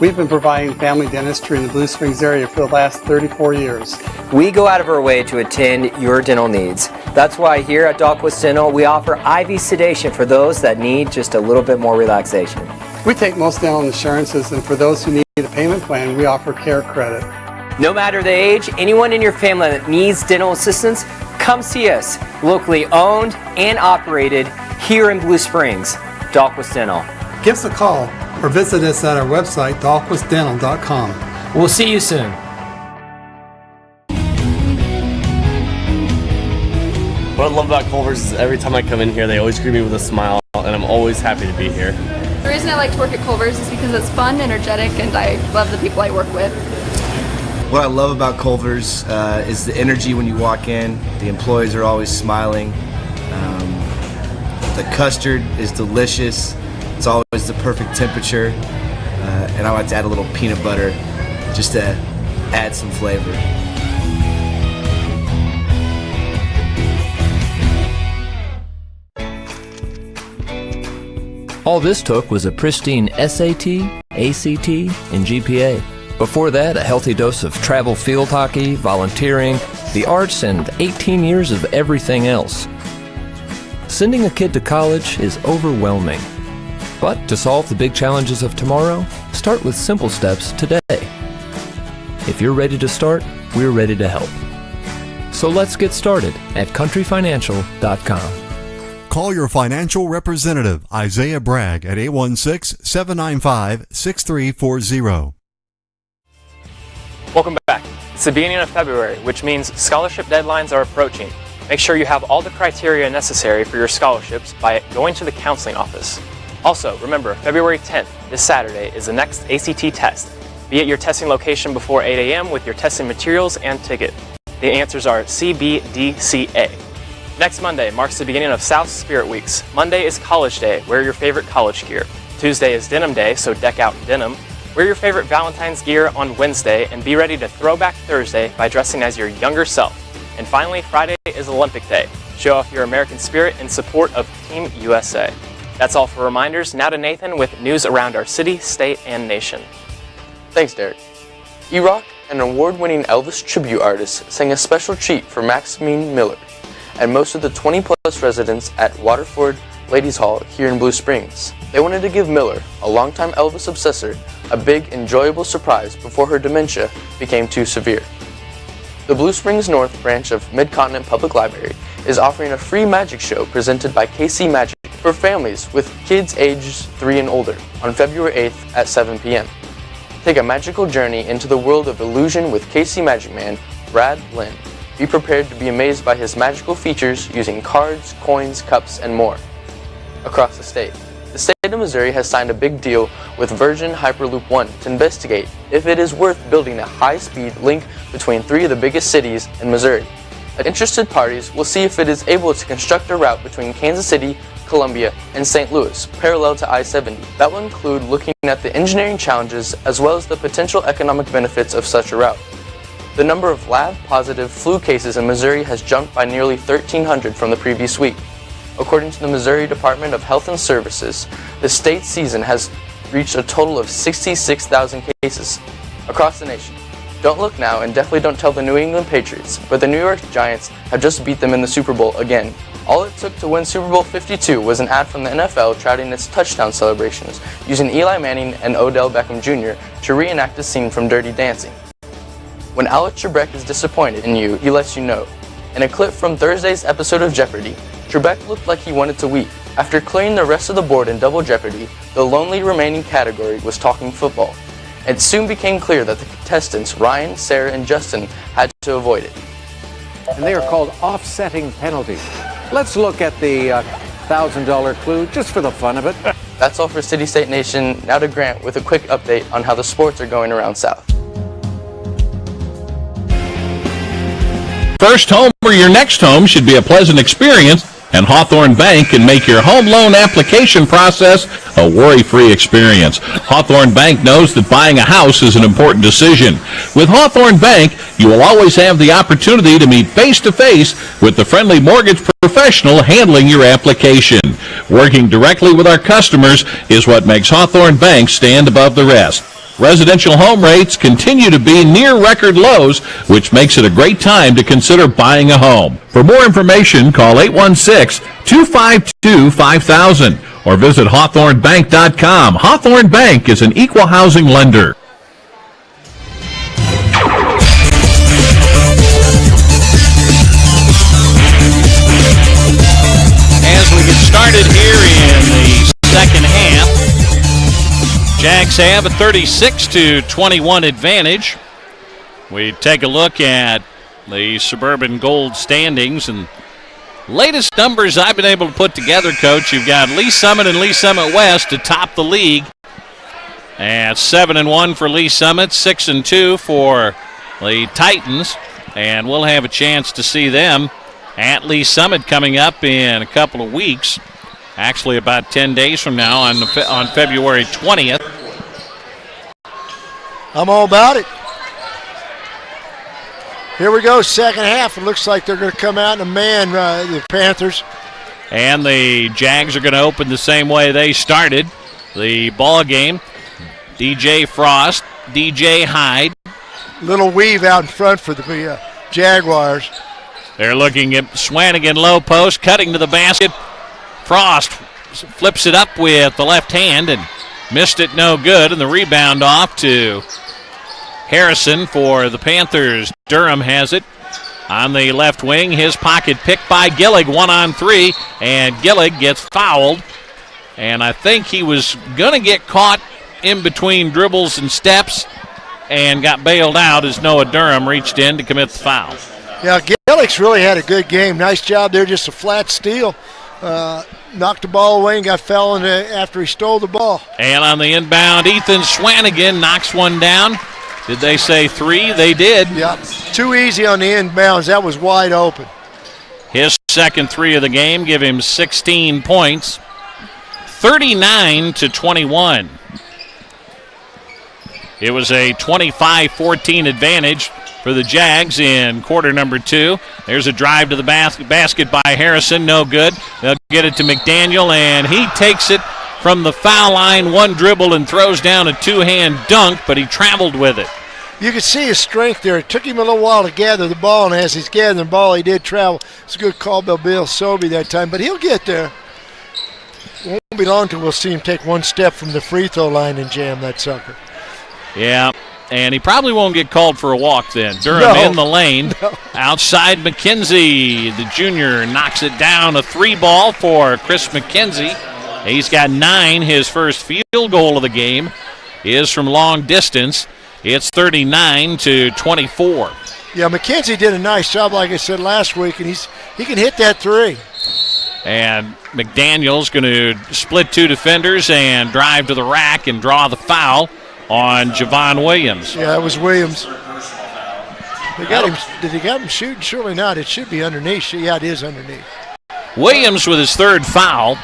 We've been providing family dentistry in the Blue Springs area for the last 34 years. We go out of our way to attend your dental needs. That's why here at Dahlquist Dental, we offer IV sedation for those that need just a little bit more relaxation. We take most dental insurances, and for those who need a payment plan, we offer care credit. No matter the age, anyone in your family that needs dental assistance, come see us. Locally owned and operated here in Blue Springs. Dahlquist Dental. Give us a call or visit us at our website, dahlquistdental.com. We'll see you soon. What I love about Culver's is every time I come in here, they always greet me with a smile, and I'm always happy to be here. The reason I like to work at Culver's is because it's fun, energetic, and I love the people I work with. What I love about Culver's is the energy when you walk in. The employees are always smiling. The custard is delicious. It's always the perfect temperature. And I like to add a little peanut butter just to add some flavor. All this took was a pristine SAT, ACT, and GPA. Before that, a healthy dose of travel field hockey, volunteering, the arts, and 18 years of everything else. Sending a kid to college is overwhelming. But to solve the big challenges of tomorrow, start with simple steps today. If you're ready to start, we're ready to help. So let's get started at countryfinancial.com. Call your financial representative, Isaiah Bragg, at 816-795-6340. Welcome back. It's the beginning of February, which means scholarship deadlines are approaching. Make sure you have all the criteria necessary for your scholarships by going to the counseling office. Also, remember, February 10th, this Saturday, is the next ACT test. Be at your testing location before 8 a.m. with your testing materials and ticket. The answers are C, B, D, C, A. Next Monday marks the beginning of South Spirit Weeks. Monday is College Day. Wear your favorite college gear. Tuesday is Denim Day, so deck out in denim. Wear your favorite Valentine's gear on Wednesday and be ready to throw back Thursday by dressing as your younger self. And finally, Friday is Olympic Day. Show off your American spirit in support of Team USA. That's all for reminders. Now to Nathan with news around our city, state, and nation. Thanks, Derek. E-Rock, an award-winning Elvis tribute artist, sang a special treat for Maximine Miller and most of the 20-plus residents at Waterford Ladies Hall here in Blue Springs. They wanted to give Miller, a longtime Elvis obsessor, a big, enjoyable surprise before her dementia became too severe. The Blue Springs North branch of Mid-Continent Public Library is offering a free magic show presented by KC Magic for families with kids ages 3 and older on February 8th at 7 p.m. Take a magical journey into the world of illusion with KC Magic Man, Brad Lynn. Be prepared to be amazed by his magical features using cards, coins, cups, and more. Across the state, the state of Missouri has signed a big deal with Virgin Hyperloop One to investigate if it is worth building a high-speed link between 3 of the biggest cities in Missouri. Interested parties will see if it is able to construct a route between Kansas City, Columbia, and St. Louis, parallel to I-70. That will include looking at the engineering challenges as well as the potential economic benefits of such a route. The number of lab-positive flu cases in Missouri has jumped by nearly 1,300 from the previous week. According to the Missouri Department of Health and Services, the state season has reached a total of 66,000 cases across the nation. Don't look now, and definitely don't tell the New England Patriots, but the New York Giants have just beat them in the Super Bowl again. All it took to win Super Bowl 52 was an ad from the NFL touting its touchdown celebrations, using Eli Manning and Odell Beckham Jr. to reenact a scene from Dirty Dancing. When Alex Trebek is disappointed in you, he lets you know. In a clip from Thursday's episode of Jeopardy! Trebek looked like he wanted to weep. After clearing the rest of the board in Double Jeopardy, the lonely remaining category was talking football. It soon became clear that the contestants, Ryan, Sarah, and Justin, had to avoid it. And they are called offsetting penalties. Let's look at the $1,000 clue just for the fun of it. That's all for City State Nation. Now to Grant with a quick update on how the sports are going around South. First home or your next home should be a pleasant experience, and Hawthorne Bank can make your home loan application process a worry-free experience. Hawthorne Bank knows that buying a house is an important decision. With Hawthorne Bank, you will always have the opportunity to meet face-to-face with the friendly mortgage professional handling your application. Working directly with our customers is what makes Hawthorne Bank stand above the rest. Residential home rates continue to be near record lows, which makes it a great time to consider buying a home. For more information, call 816-252-5000 or visit hawthornebank.com. Hawthorne Bank is an equal housing lender. As we get started here in the second half, Jags have a 36-21 advantage. We take a look at the Suburban Gold standings, and latest numbers I've been able to put together, Coach, you've got Lee Summit and Lee Summit West to top the league at 7-1 for Lee Summit, 6-2 for the Titans, and we'll have a chance to see them at Lee Summit coming up in a couple of weeks. Actually, about 10 days from now on February 20th. I'm all about it. Here we go, second half. It looks like they're going to come out and man the Panthers. And the Jags are going to open the same way they started the ball game. DJ Frost, DJ Hyde. Little weave out in front for the Jaguars. They're looking at Swanigan low post, cutting to the basket. Frost flips it up with the left hand and missed it no good, and the rebound off to Harrison for the Panthers. Durham has it on the left wing. His pocket picked by Gillig, 1-on-3, and Gillig gets fouled. And I think he was going to get caught in between dribbles and steps and got bailed out as Noah Durham reached in to commit the foul. Yeah, Gillig's really had a good game. Nice job there, just a flat steal. Knocked the ball away and got fouled after he stole the ball. And on the inbound, Ethan Swanigan knocks one down. Did they say three? They did. Yep. Too easy on the inbounds. That was wide open. His second three of the game give him 16 points. 39-21. It was a 25-14 advantage for the Jags in quarter number two. There's a drive to the basket by Harrison. No good. They'll get it to McDaniel, and he takes it from the foul line, one dribble, and throws down a two-hand dunk, but he traveled with it. You could see his strength there. It took him a little while to gather the ball, and as he's gathering the ball, he did travel. It's a good call by Bill Sobey that time, but he'll get there. Won't be long till we'll see him take one step from the free throw line and jam that sucker. Yeah, and he probably won't get called for a walk then. Durham in the lane. No. Outside McKenzie, the junior, knocks it down. A three ball for Chris McKenzie. He's got 9. His first field goal of the game is from long distance. It's 39-24. Yeah, McKenzie did a nice job, like I said last week, and he can hit that three. And McDaniel's going to split two defenders and drive to the rack and draw the foul on Javon Williams. Yeah, it was Williams. They got him. Did they got him shooting? Surely not. It should be underneath. Yeah, it is underneath. Williams with his third foul.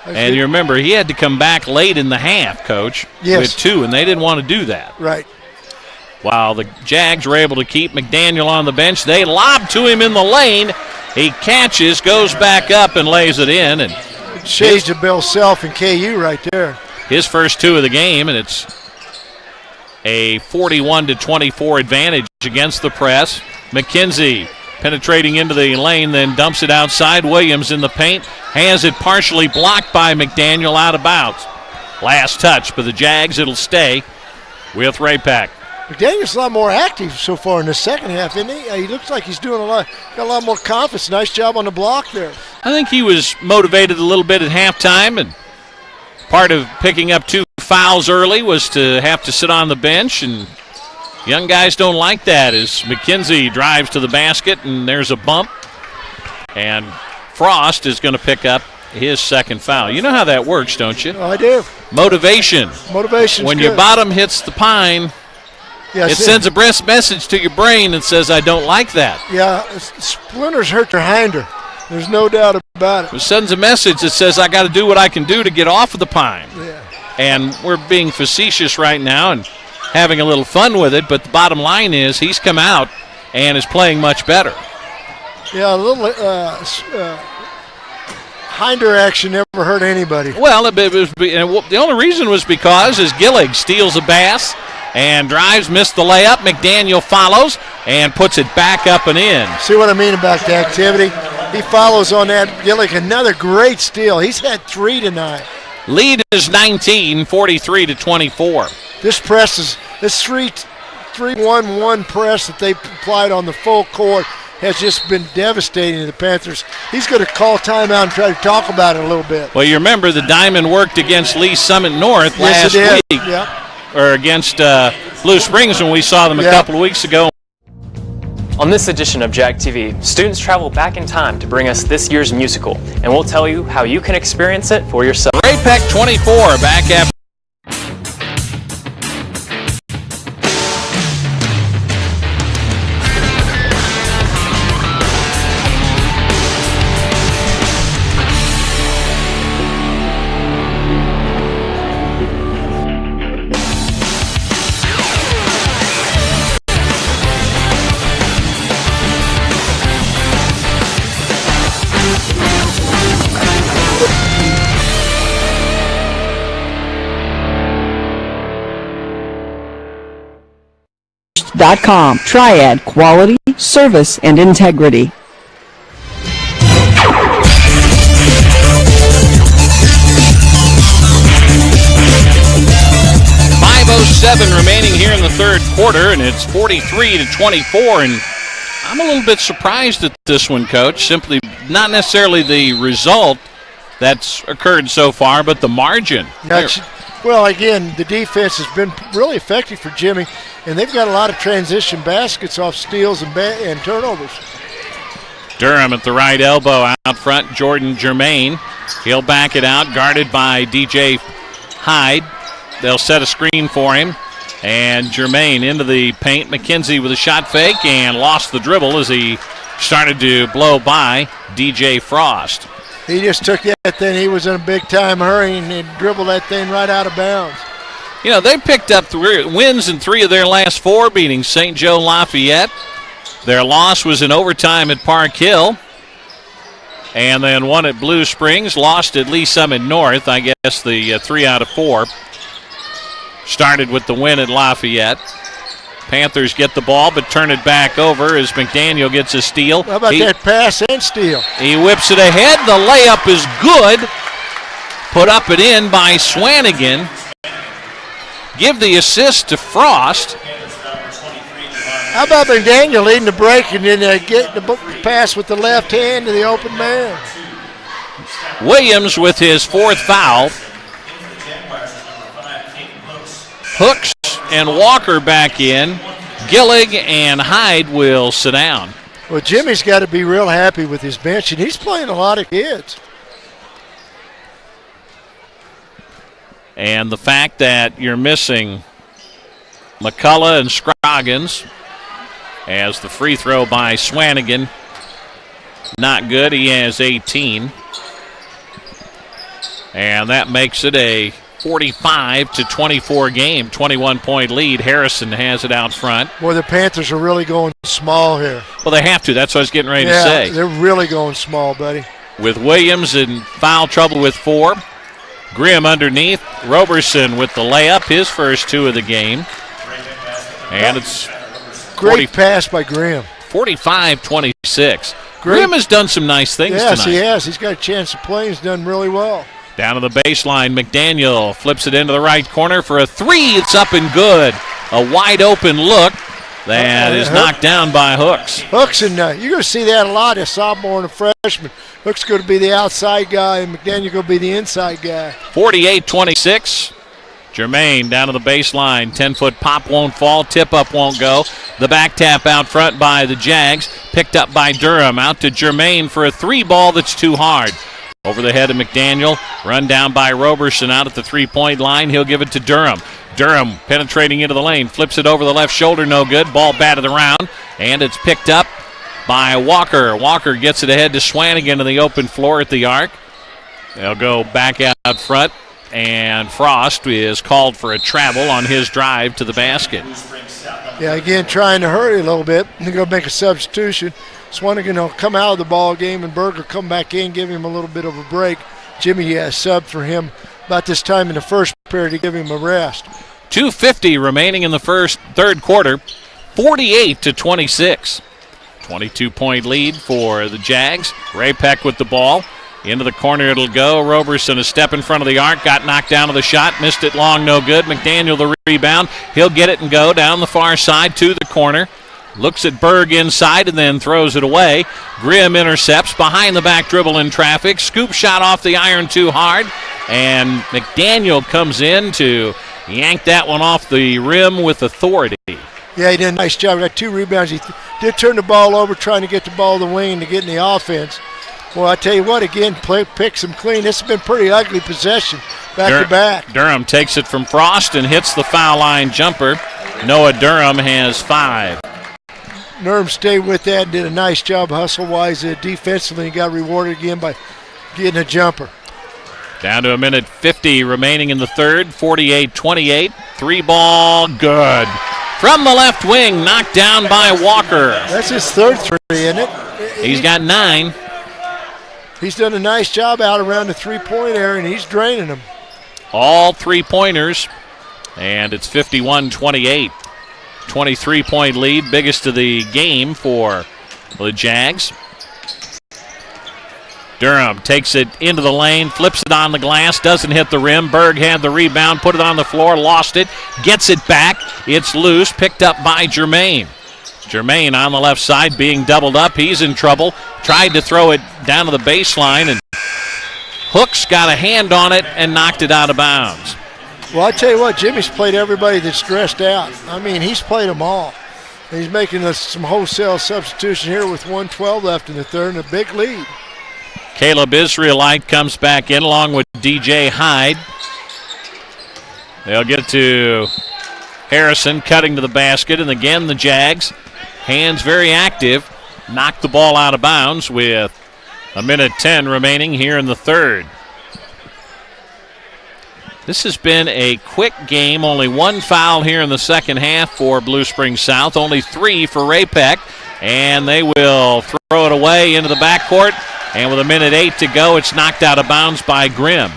And you remember, he had to come back late in the half, Coach, with 2, and they didn't want to do that. Right. While the Jags were able to keep McDaniel on the bench, they lob to him in the lane. He catches, goes back up, and lays it in. And shades of Bill Self and KU right there. His first 2 of the game, and it's a 41-24 advantage against the press. McKenzie penetrating into the lane, then dumps it outside. Williams in the paint, has it partially blocked by McDaniel, out of bounds. Last touch for the Jags. It'll stay with RayPec. McDaniel's a lot more active so far in the second half, isn't he? He looks like he's doing got a lot more confidence. Nice job on the block there. I think he was motivated a little bit at halftime, and part of picking up 2 fouls early was to have to sit on the bench, and young guys don't like that as McKenzie drives to the basket, and there's a bump, and Frost is going to pick up his second foul. You know how that works, don't you? Oh, I do. Motivation. When your bottom hits the pine, it sends a message to your brain and says, I don't like that. Yeah, splinters hurt their hinder. There's no doubt about it. It sends a message that says, I got to do what I can do to get off of the pine. Yeah. And we're being facetious right now and having a little fun with it, but the bottom line is he's come out and is playing much better. Yeah, a little hinder action never hurt anybody. Well, the only reason was because as Gillig steals a pass and drives, missed the layup. McDaniel follows and puts it back up and in. See what I mean about the activity? He follows on that. Gillig, another great steal. He's had 3 tonight. Lead is 19, 43-24. This press is this 3-1-1 press that they applied on the full court has just been devastating to the Panthers. He's going to call timeout and try to talk about it a little bit. Well, you remember the Diamond worked against Lee Summit North last week. Yep. Or against Blue Springs when we saw them a couple of weeks ago. On this edition of Jag TV, students travel back in time to bring us this year's musical, and we'll tell you how you can experience it for yourself. RayPec 24 back after. .com. Triad, quality, service, and integrity. 5:07 remaining here in the third quarter, and it's 43-24. And I'm a little bit surprised at this one, Coach. Simply not necessarily the result that's occurred so far, but the margin. Well, again, the defense has been really effective for Jimmy, and they've got a lot of transition baskets off steals and turnovers. Durham at the right elbow out front. Jordan Germain. He'll back it out, guarded by DJ Hyde. They'll set a screen for him. And Germain into the paint. McKenzie with a shot fake and lost the dribble as he started to blow by DJ Frost. He just took that thing. He was in a big-time hurry and dribbled that thing right out of bounds. You know, they picked up 3 wins in 3 of their last 4, beating St. Joe Lafayette. Their loss was in overtime at Park Hill. And then one at Blue Springs, lost at Lee Summit North. I guess the 3 out of 4. Started with the win at Lafayette. Panthers get the ball but turn it back over as McDaniel gets a steal. How about that pass and steal? He whips it ahead. The layup is good. Put up and in by Swanigan. Give the assist to Frost. How about McDaniel leading the break and then getting the pass with the left hand to the open man? Williams with his 4th foul. Hooks and Walker back in. Gillig and Hyde will sit down. Well, Jimmy's got to be real happy with his bench, and he's playing a lot of kids. And the fact that you're missing McCullough and Scroggins as the free throw by Swanigan, not good. He has 18. And that makes it a 45-24 game, 21-point lead. Harrison has it out front. Boy, the Panthers are really going small here. Well, they have to. That's what I was getting ready to Yeah, say. they're really going small, buddy. With Williams in foul trouble with 4. Grimm underneath. Roberson with the layup, his first 2 of the game. And it's great pass by Grimm. 45-26. Grimm has done some nice things tonight. Yes, he has. He's got a chance to play. He's done really well. Down to the baseline, McDaniel flips it into the right corner for a 3. It's up and good. A wide open look that is knocked down by Hooks. Hooks, and you're going to see that a lot, a sophomore and a freshman. Hooks going to be the outside guy, and McDaniel going to be the inside guy. 48-26. Jermaine down to the baseline. 10-foot pop won't fall. Tip-up won't go. The back tap out front by the Jags. Picked up by Durham. Out to Jermaine for a 3 ball that's too hard. Over the head of McDaniel. Run down by Roberson out at the 3-point line. He'll give it to Durham. Durham penetrating into the lane. Flips it over the left shoulder. No good. Ball batted around. And it's picked up by Walker. Walker gets it ahead to Swanigan in the open floor at the arc. They'll go back out front. And Frost is called for a travel on his drive to the basket. Yeah, again, trying to hurry a little bit. They're going to make a substitution. Swanigan will come out of the ball game, and Berger come back in, give him a little bit of a break. Jimmy subbed for him about this time in the first period to give him a rest. 2:50 remaining in the third quarter. 48-26. 22-point lead for the Jags. RayPec with the ball. Into the corner it'll go. Roberson a step in front of the arc. Got knocked down to the shot. Missed it long. No good. McDaniel the rebound. He'll get it and go down the far side to the corner. Looks at Berg inside and then throws it away. Grimm intercepts. Behind the back dribble in traffic. Scoop shot off the iron too hard. And McDaniel comes in to yank that one off the rim with authority. Yeah, he did a nice job. Got 2 rebounds. He did turn the ball over trying to get the ball to the wing to get in the offense. Well, I tell you what, again, picks them clean. This has been pretty ugly possession, back to back. Durham takes it from Frost and hits the foul line jumper. Noah Durham has 5. Durham stayed with that and did a nice job hustle-wise defensively and got rewarded again by getting a jumper. Down to 1:50 remaining in the third, 48-28. 3-ball, good. From the left wing, knocked down by Walker. That's his third 3, isn't it? He's got 9. He's done a nice job out around the 3-point area, and he's draining them. All 3-pointers, and it's 51-28. 23-point lead, biggest of the game for the Jags. Durham takes it into the lane, flips it on the glass, doesn't hit the rim. Berg had the rebound, put it on the floor, lost it, gets it back. It's loose, picked up by Jermaine. Jermaine on the left side being doubled up. He's in trouble. Tried to throw it down to the baseline, and Hooks got a hand on it and knocked it out of bounds. Well, I tell you what, Jimmy's played everybody that's dressed out. I mean, he's played them all. And he's making some wholesale substitution here with 1:12 left in the third and a big lead. Caleb Israelite comes back in along with DJ Hyde. They'll get to Harrison cutting to the basket, and again the Jags, hands very active, knock the ball out of bounds with 1:10 remaining here in the third. This has been a quick game. Only 1 foul here in the second half for Blue Springs South. Only 3 for RayPec. And they will throw it away into the backcourt. And with 1:08 to go, it's knocked out of bounds by Grimm.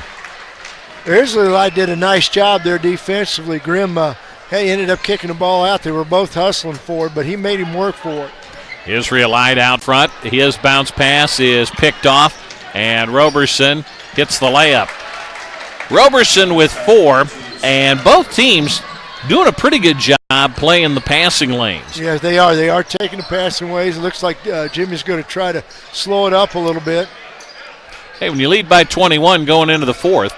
Israelite did a nice job there defensively. Grimm ended up kicking the ball out. They were both hustling for it, but he made him work for it. Israelite out front. His bounce pass is picked off, and Roberson gets the layup. Roberson with 4, and both teams doing a pretty good job playing the passing lanes. Yeah, they are. They are taking the passing ways. It looks like Jimmy's going to try to slow it up a little bit. Hey, when you lead by 21 going into the fourth,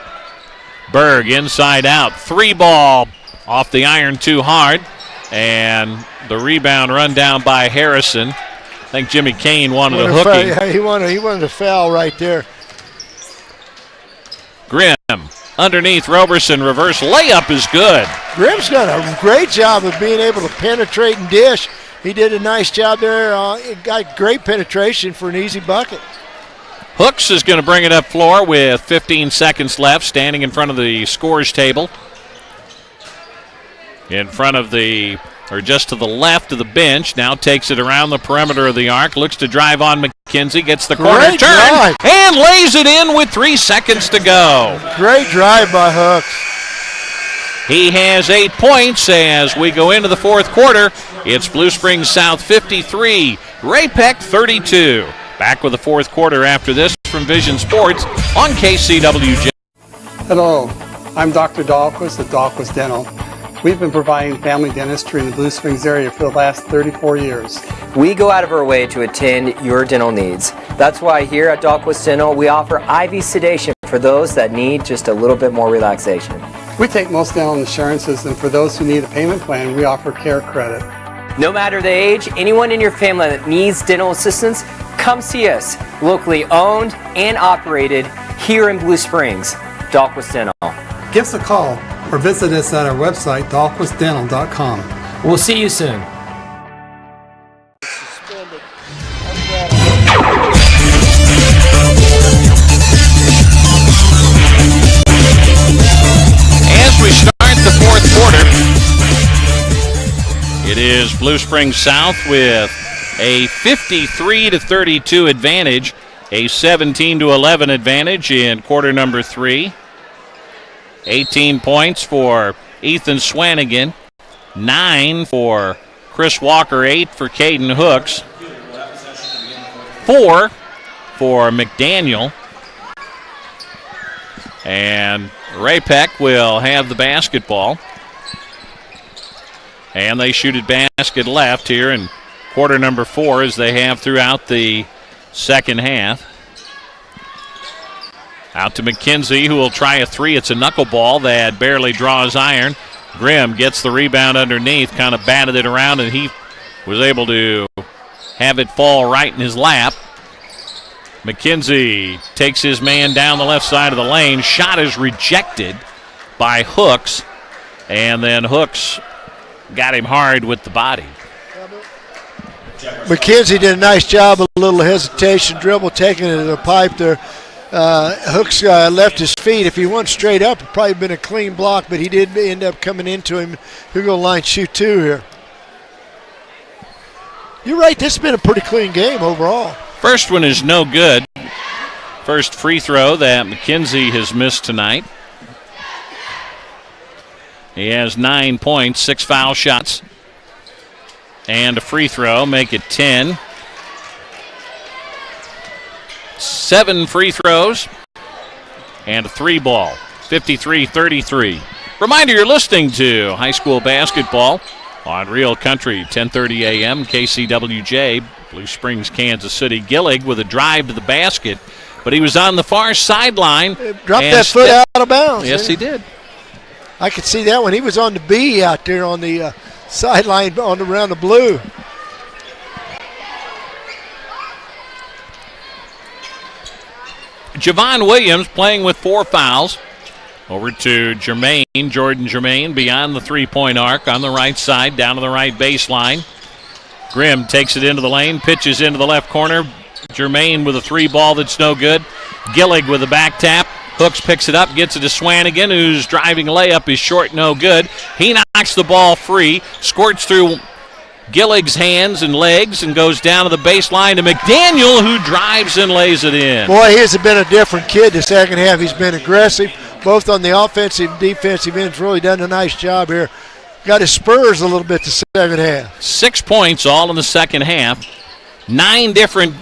Berg inside out. 3-ball off the iron too hard, and the rebound run down by Harrison. I think Jimmy Kane wanted a hooking. Yeah, he wanted a foul right there. Grimm underneath Roberson, reverse layup is good. Grimm's done a great job of being able to penetrate and dish. He did a nice job there. Got great penetration for an easy bucket. Hooks is going to bring it up floor with 15 seconds left, standing in front of the scores table. In front of the, or just to the left of the bench, now takes it around the perimeter of the arc, looks to drive on McKenzie, gets the corner Great turn, drive. and lays it in with 3 seconds to go. Great drive by Hooks. He has 8 points as we go into the fourth quarter. It's Blue Springs South 53, RayPec 32. Back with the fourth quarter after this from Vision Sports on KCWJ. Hello, I'm Dr. Dahlquist at Dahlquist Dental. We've been providing family dentistry in the Blue Springs area for the last 34 years. We go out of our way to attend your dental needs. That's why here at Dahlquist Dental, we offer IV sedation for those that need just a little bit more relaxation. We take most dental insurances, and for those who need a payment plan, we offer care credit. No matter the age, anyone in your family that needs dental assistance, come see us. Locally owned and operated here in Blue Springs. Dahlquist Dental. Give us a call or visit us at our website, dahlquistdental.com. We'll see you soon. As we start the fourth quarter, it is Blue Springs South with a 53-32 advantage, a 17-11 advantage in quarter number 3. 18 points for Ethan Swanigan, 9 for Chris Walker, 8 for Caden Hooks, 4 for McDaniel. And RayPec will have the basketball. And they shoot it basket left here in quarter number 4, as they have throughout the second half. Out to McKenzie, who will try a 3. It's a knuckleball that barely draws iron. Grimm gets the rebound underneath, kind of batted it around, and he was able to have it fall right in his lap. McKenzie takes his man down the left side of the lane. Shot is rejected by Hooks, and then Hooks got him hard with the body. McKenzie did a nice job, a little hesitation, dribble, taking it to the pipe there. Hooks left his feet. If he went straight up, it'd probably been a clean block, but he did end up coming into him. He'll go line shoot 2 here. You're right, this has been a pretty clean game overall. First one is no good. First free throw that McKenzie has missed tonight. He has 9 points, 6 foul shots, and a free throw, make it 10. 7 free throws and a 3-ball, 53-33. Reminder, you're listening to high school basketball on Real Country, 1030 a.m. KCWJ, Blue Springs, Kansas City. Gillig with a drive to the basket, but he was on the far sideline. Dropped that foot out of bounds. Yes, he did. I could see that when he was on the B out there on the sideline around the blue. Javon Williams playing with 4 fouls. Over to Jordan Germain beyond the three-point arc on the right side, down to the right baseline. Grimm takes it into the lane, pitches into the left corner. Germain with a 3-ball that's no good. Gillig with a back tap. Hooks picks it up, gets it to Swanigan, whose driving layup is short, no good. He knocks the ball free, squirts through Gillig's hands and legs and goes down to the baseline to McDaniel, who drives and lays it in. Boy, he has been a different kid the second half. He's been aggressive, both on the offensive and defensive ends. Really done a nice job here. Got his spurs a little bit the second half. 6 points all in the second half. 9 different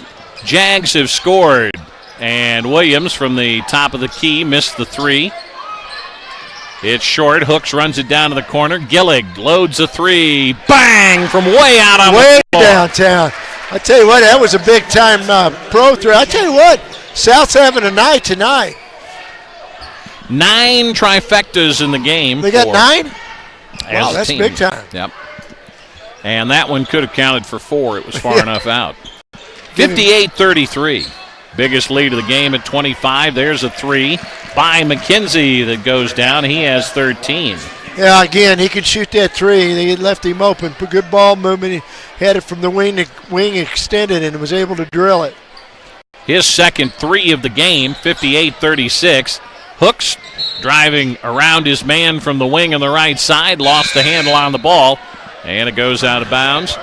Jags have scored. And Williams from the top of the key missed the 3. It's short. Hooks runs it down to the corner. Gillig loads a 3. Bang! From way out on way the floor. Downtown. I tell you what, that was a big-time pro throw. I tell you what, South's having a night tonight. 9 trifectas in the game. They got 9? Wow, that's team. big time. Yep. And that one could have counted for 4. It was far enough out. 58-33. Biggest lead of the game at 25. There's a 3 by McKenzie that goes down. He has 13. Yeah, again, he could shoot that 3. They left him open. Good ball movement. He had it from the wing extended and was able to drill it. his second three of the game, 58-36. Hooks driving around his man from the wing on the right side, lost the handle on the ball, and it goes out of bounds.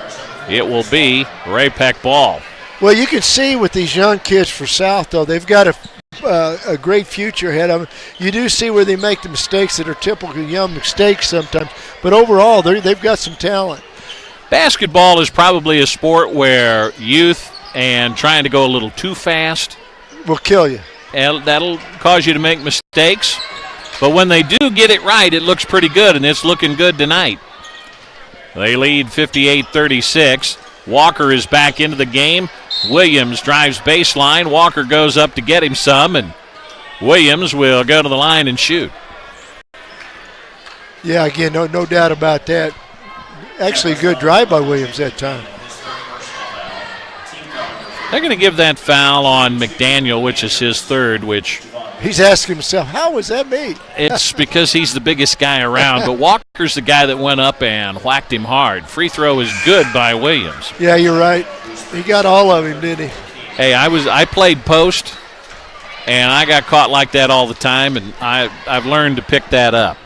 It will be RayPec ball. Well, you can see with these young kids for South, though, they've got a great future ahead of them. You do see where they make the mistakes that are typical young mistakes sometimes, but overall, they've got some talent. Basketball is probably a sport where youth and trying to go a little too fast will kill you. And that'll cause you to make mistakes. But when they do get it right, it looks pretty good, and it's looking good tonight. They lead 58-36. Walker is back into the game. Williams drives baseline. Walker goes up to get him some, and Williams will go to the line and shoot. Yeah, again, no doubt about that. Actually, a good drive by Williams that time. They're going to give that foul on McDaniel, which is his third, which... He's asking himself, how was that made? It's because he's the biggest guy around, but Walker's the guy that went up and whacked him hard. Free throw is good by Williams. Yeah, you're right. He got all of him, didn't he? Hey, I played post, and I got caught like that all the time, and I've learned to pick that up.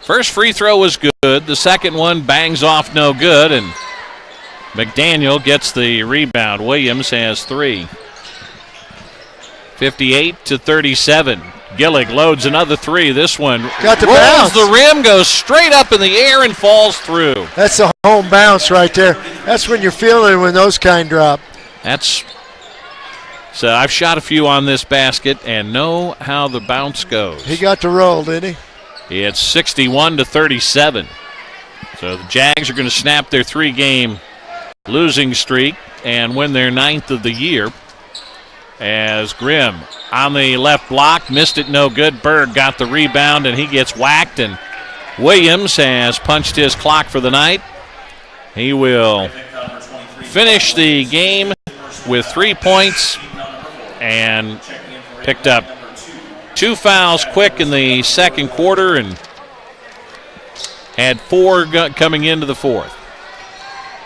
First free throw was good. The second one bangs off no good, and McDaniel gets the rebound. Williams has three. 58-37. Gillig loads another three. This one got the rolls bounce. The rim, goes straight up in the air and falls through. That's a home bounce right there. That's when you're feeling when those kind drop. So I've shot a few on this basket and know how the bounce goes. He got the roll, didn't he? It's 61-37. So the Jags are going to snap their three-game losing streak and win their 9th of the year. As Grimm on the left block, missed it, no good. Berg got the rebound, and he gets whacked, and Williams has punched his clock for the night. He will finish the game with 3 points and picked up 2 fouls quick in the second quarter and had 4 coming into the fourth.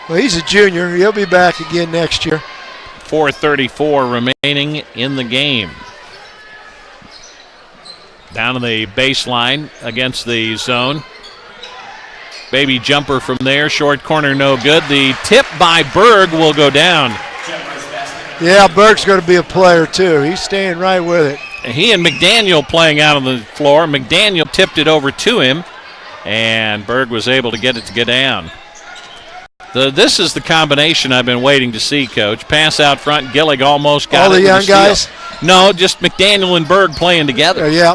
Well, he's a junior. He'll be back again next year. 4:34 remaining in the game. Down to the baseline against the zone. Baby jumper from there. Short corner, no good. The tip by Berg will go down. Yeah, Berg's going to be a player, too. He's staying right with it. He and McDaniel playing out on the floor. McDaniel tipped it over to him, and Berg was able to get it to go down. This is the combination I've been waiting to see, Coach. Pass out front. Gillig almost got it. All the young guys? No, just McDaniel and Berg playing together. Yeah.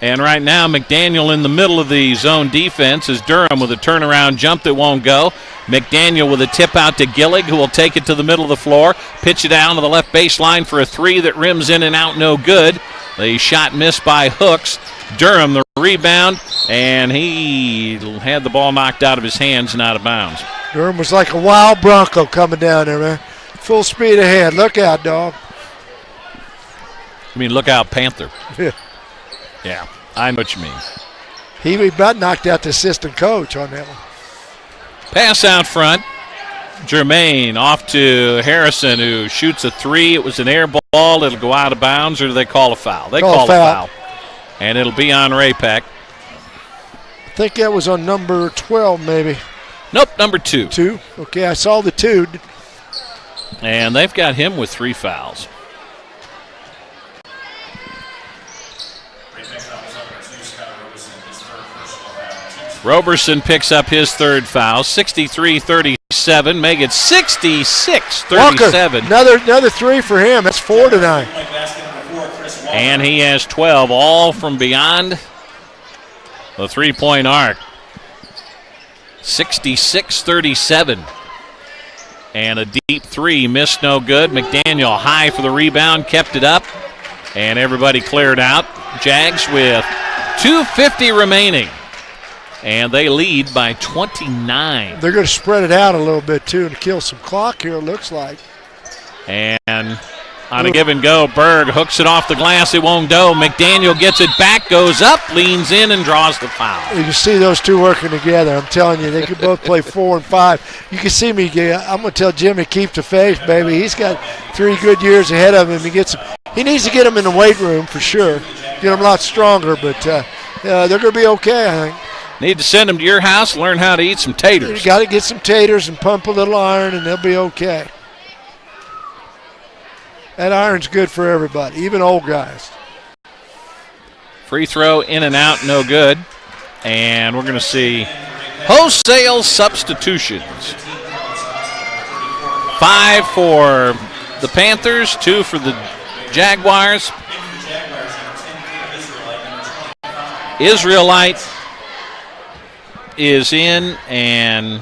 And right now, McDaniel in the middle of the zone defense is Durham with a turnaround jump that won't go. McDaniel with a tip out to Gillig, who will take it to the middle of the floor, pitch it down to the left baseline for a three that rims in and out, no good. The shot missed by Hooks. Durham the rebound, and he had the ball knocked out of his hands and out of bounds. Durham was like a wild bronco coming down there, man. Full speed ahead. Look out, dog. I mean, look out, Panther. Yeah. Yeah, I know what you mean. He about knocked out the assistant coach on that one. Pass out front. Jermaine off to Harrison, who shoots a three. It was an air ball. It'll go out of bounds, or do they call a foul? They call a foul. And it'll be on RayPec. I think that was on number 12, maybe. Nope, number 2. 2? Okay, I saw the 2. And they've got him with 3 fouls. Roberson picks up his 3rd foul, 63-37, make it 66-37. Another 3 for him. That's 4 tonight. And he has 12, all from beyond the three-point arc. 66-37. And a deep 3 missed, no good. McDaniel high for the rebound, kept it up, and everybody cleared out. Jags with 2:50 remaining. And they lead by 29. They're going to spread it out a little bit, too, and kill some clock here, it looks like. And On a give and go, Berg hooks it off the glass. It won't go. McDaniel gets it back, goes up, leans in, and draws the foul. You can see those two working together. I'm telling you, they could both play 4 and 5. You can see me. I'm going to tell Jimmy, keep the faith, baby. He's got 3 good years ahead of him. He needs to get them in the weight room for sure. Get them a lot stronger, but they're going to be okay, I think. Need to send them to your house, learn how to eat some taters. You got to get some taters and pump a little iron, and they'll be okay. That iron's good for everybody, even old guys. Free throw in and out, no good. And we're going to see wholesale substitutions. 5 for the Panthers, 2 for the Jaguars. Israelite is in, and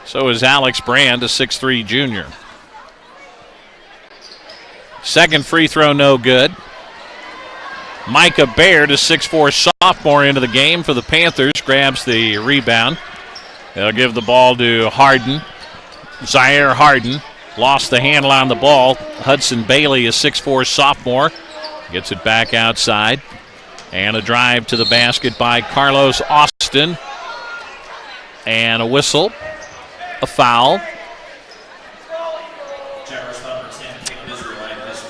so is Alex Brand, a 6'3 junior. Second free throw, no good. Micah Baird, a 6'4 sophomore, into the game for the Panthers, grabs the rebound. They'll give the ball to Harden. Zaire Harden lost the handle on the ball. Hudson Bailey, a 6'4 sophomore, gets it back outside. And a drive to the basket by Carlos Austin. And a whistle, a foul.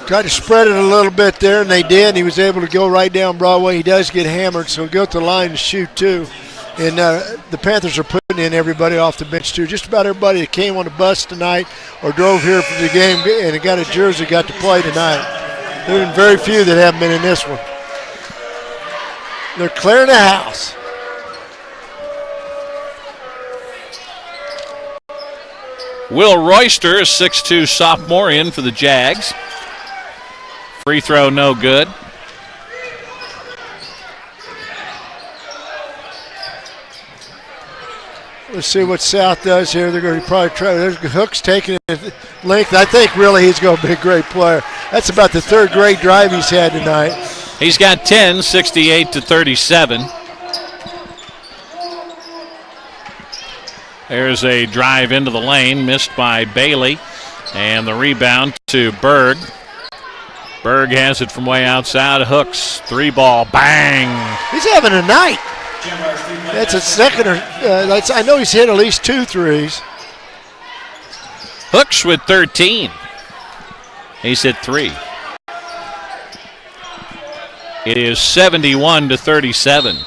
Tried to spread it a little bit there, and they did. He was able to go right down Broadway. He does get hammered, so he'll go to the line to shoot, too. And the Panthers are putting in everybody off the bench, too. Just about everybody that came on the bus tonight or drove here for the game and got a jersey got to play tonight. There have been very few that haven't been in this one. They're clearing the house. Will Royster, a 6'2 sophomore, in for the Jags. Free throw, no good. Let's see what South does here. They're going to probably try. There's Hooks taking it length. I think really he's going to be a great player. That's about the 3rd great drive he's had tonight. He's got 10, 68-37. There's a drive into the lane, missed by Bailey. And the rebound to Berg. Berg has it from way outside. Hooks, 3-ball, bang. He's having a night. That's a second. I know he's hit at least 2 threes. Hooks with 13. He's hit 3. It is 71-37.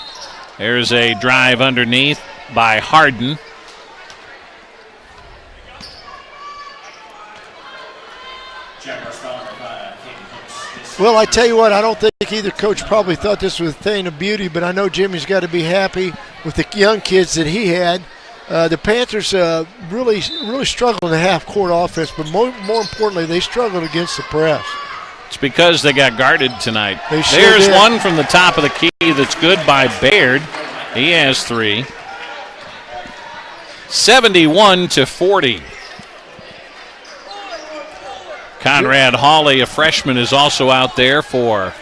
There's a drive underneath by Harden. Well, I tell you what, I don't think either coach probably thought this was a thing of beauty, but I know Jimmy's got to be happy with the young kids that he had. The Panthers really struggled in the half-court offense, but more importantly, they struggled against the press. It's because they got guarded tonight. Sure There's did. one from the top of the key that's good by Baird. He has 3. 71-40. Conrad Hawley, a freshman, is also out there for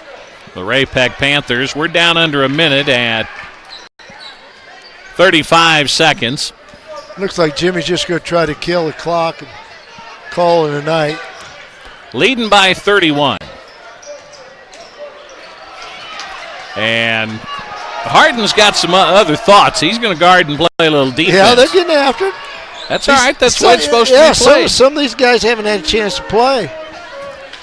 the RayPec Panthers. We're down under a minute at 35 seconds. Looks like Jimmy's just going to try to kill the clock and call it a night. Leading by 31. And Harden's got some other thoughts. He's going to guard and play a little defense. Yeah, they're getting after it. That's all right. That's the way it's supposed to be played. Some of these guys haven't had a chance to play.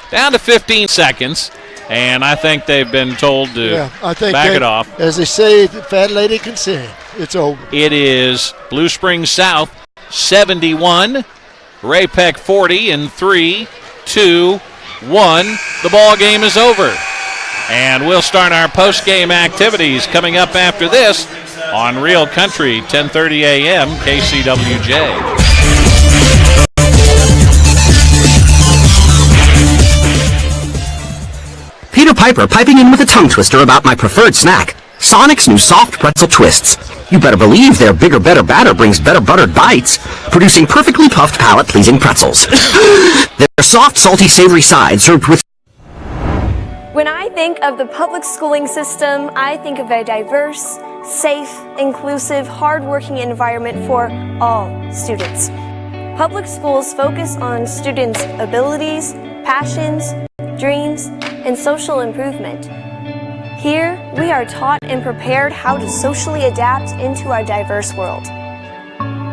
Down to 15 seconds, and I think they've been told to back it off. As they say, the fat lady can sing. It's over. It is Blue Springs South 71, RayPec 40 in 3, 2, 1. The ball game is over. And we'll start our post-game activities coming up after this on Real Country, 10:30 a.m. KCWJ. Peter Piper piping in with a tongue twister about my preferred snack, Sonic's new soft pretzel twists. You better believe their bigger, better batter brings better buttered bites, producing perfectly puffed, palate-pleasing pretzels. Their soft, salty, savory side served with... When I think of the public schooling system, I think of a diverse, safe, inclusive, hardworking environment for all students. Public schools focus on students' abilities, passions, dreams, and social improvement. Here, we are taught and prepared how to socially adapt into our diverse world.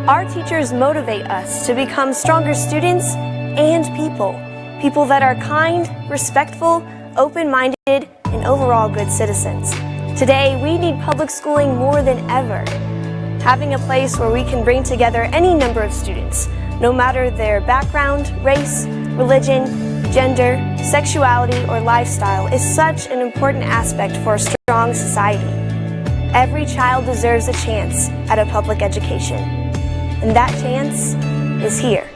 Our teachers motivate us to become stronger students and people that are kind, respectful, open-minded, and overall good citizens. Today, we need public schooling more than ever. Having a place where we can bring together any number of students, no matter their background, race, religion, gender, sexuality, or lifestyle, is such an important aspect for a strong society. Every child deserves a chance at a public education, and that chance is here.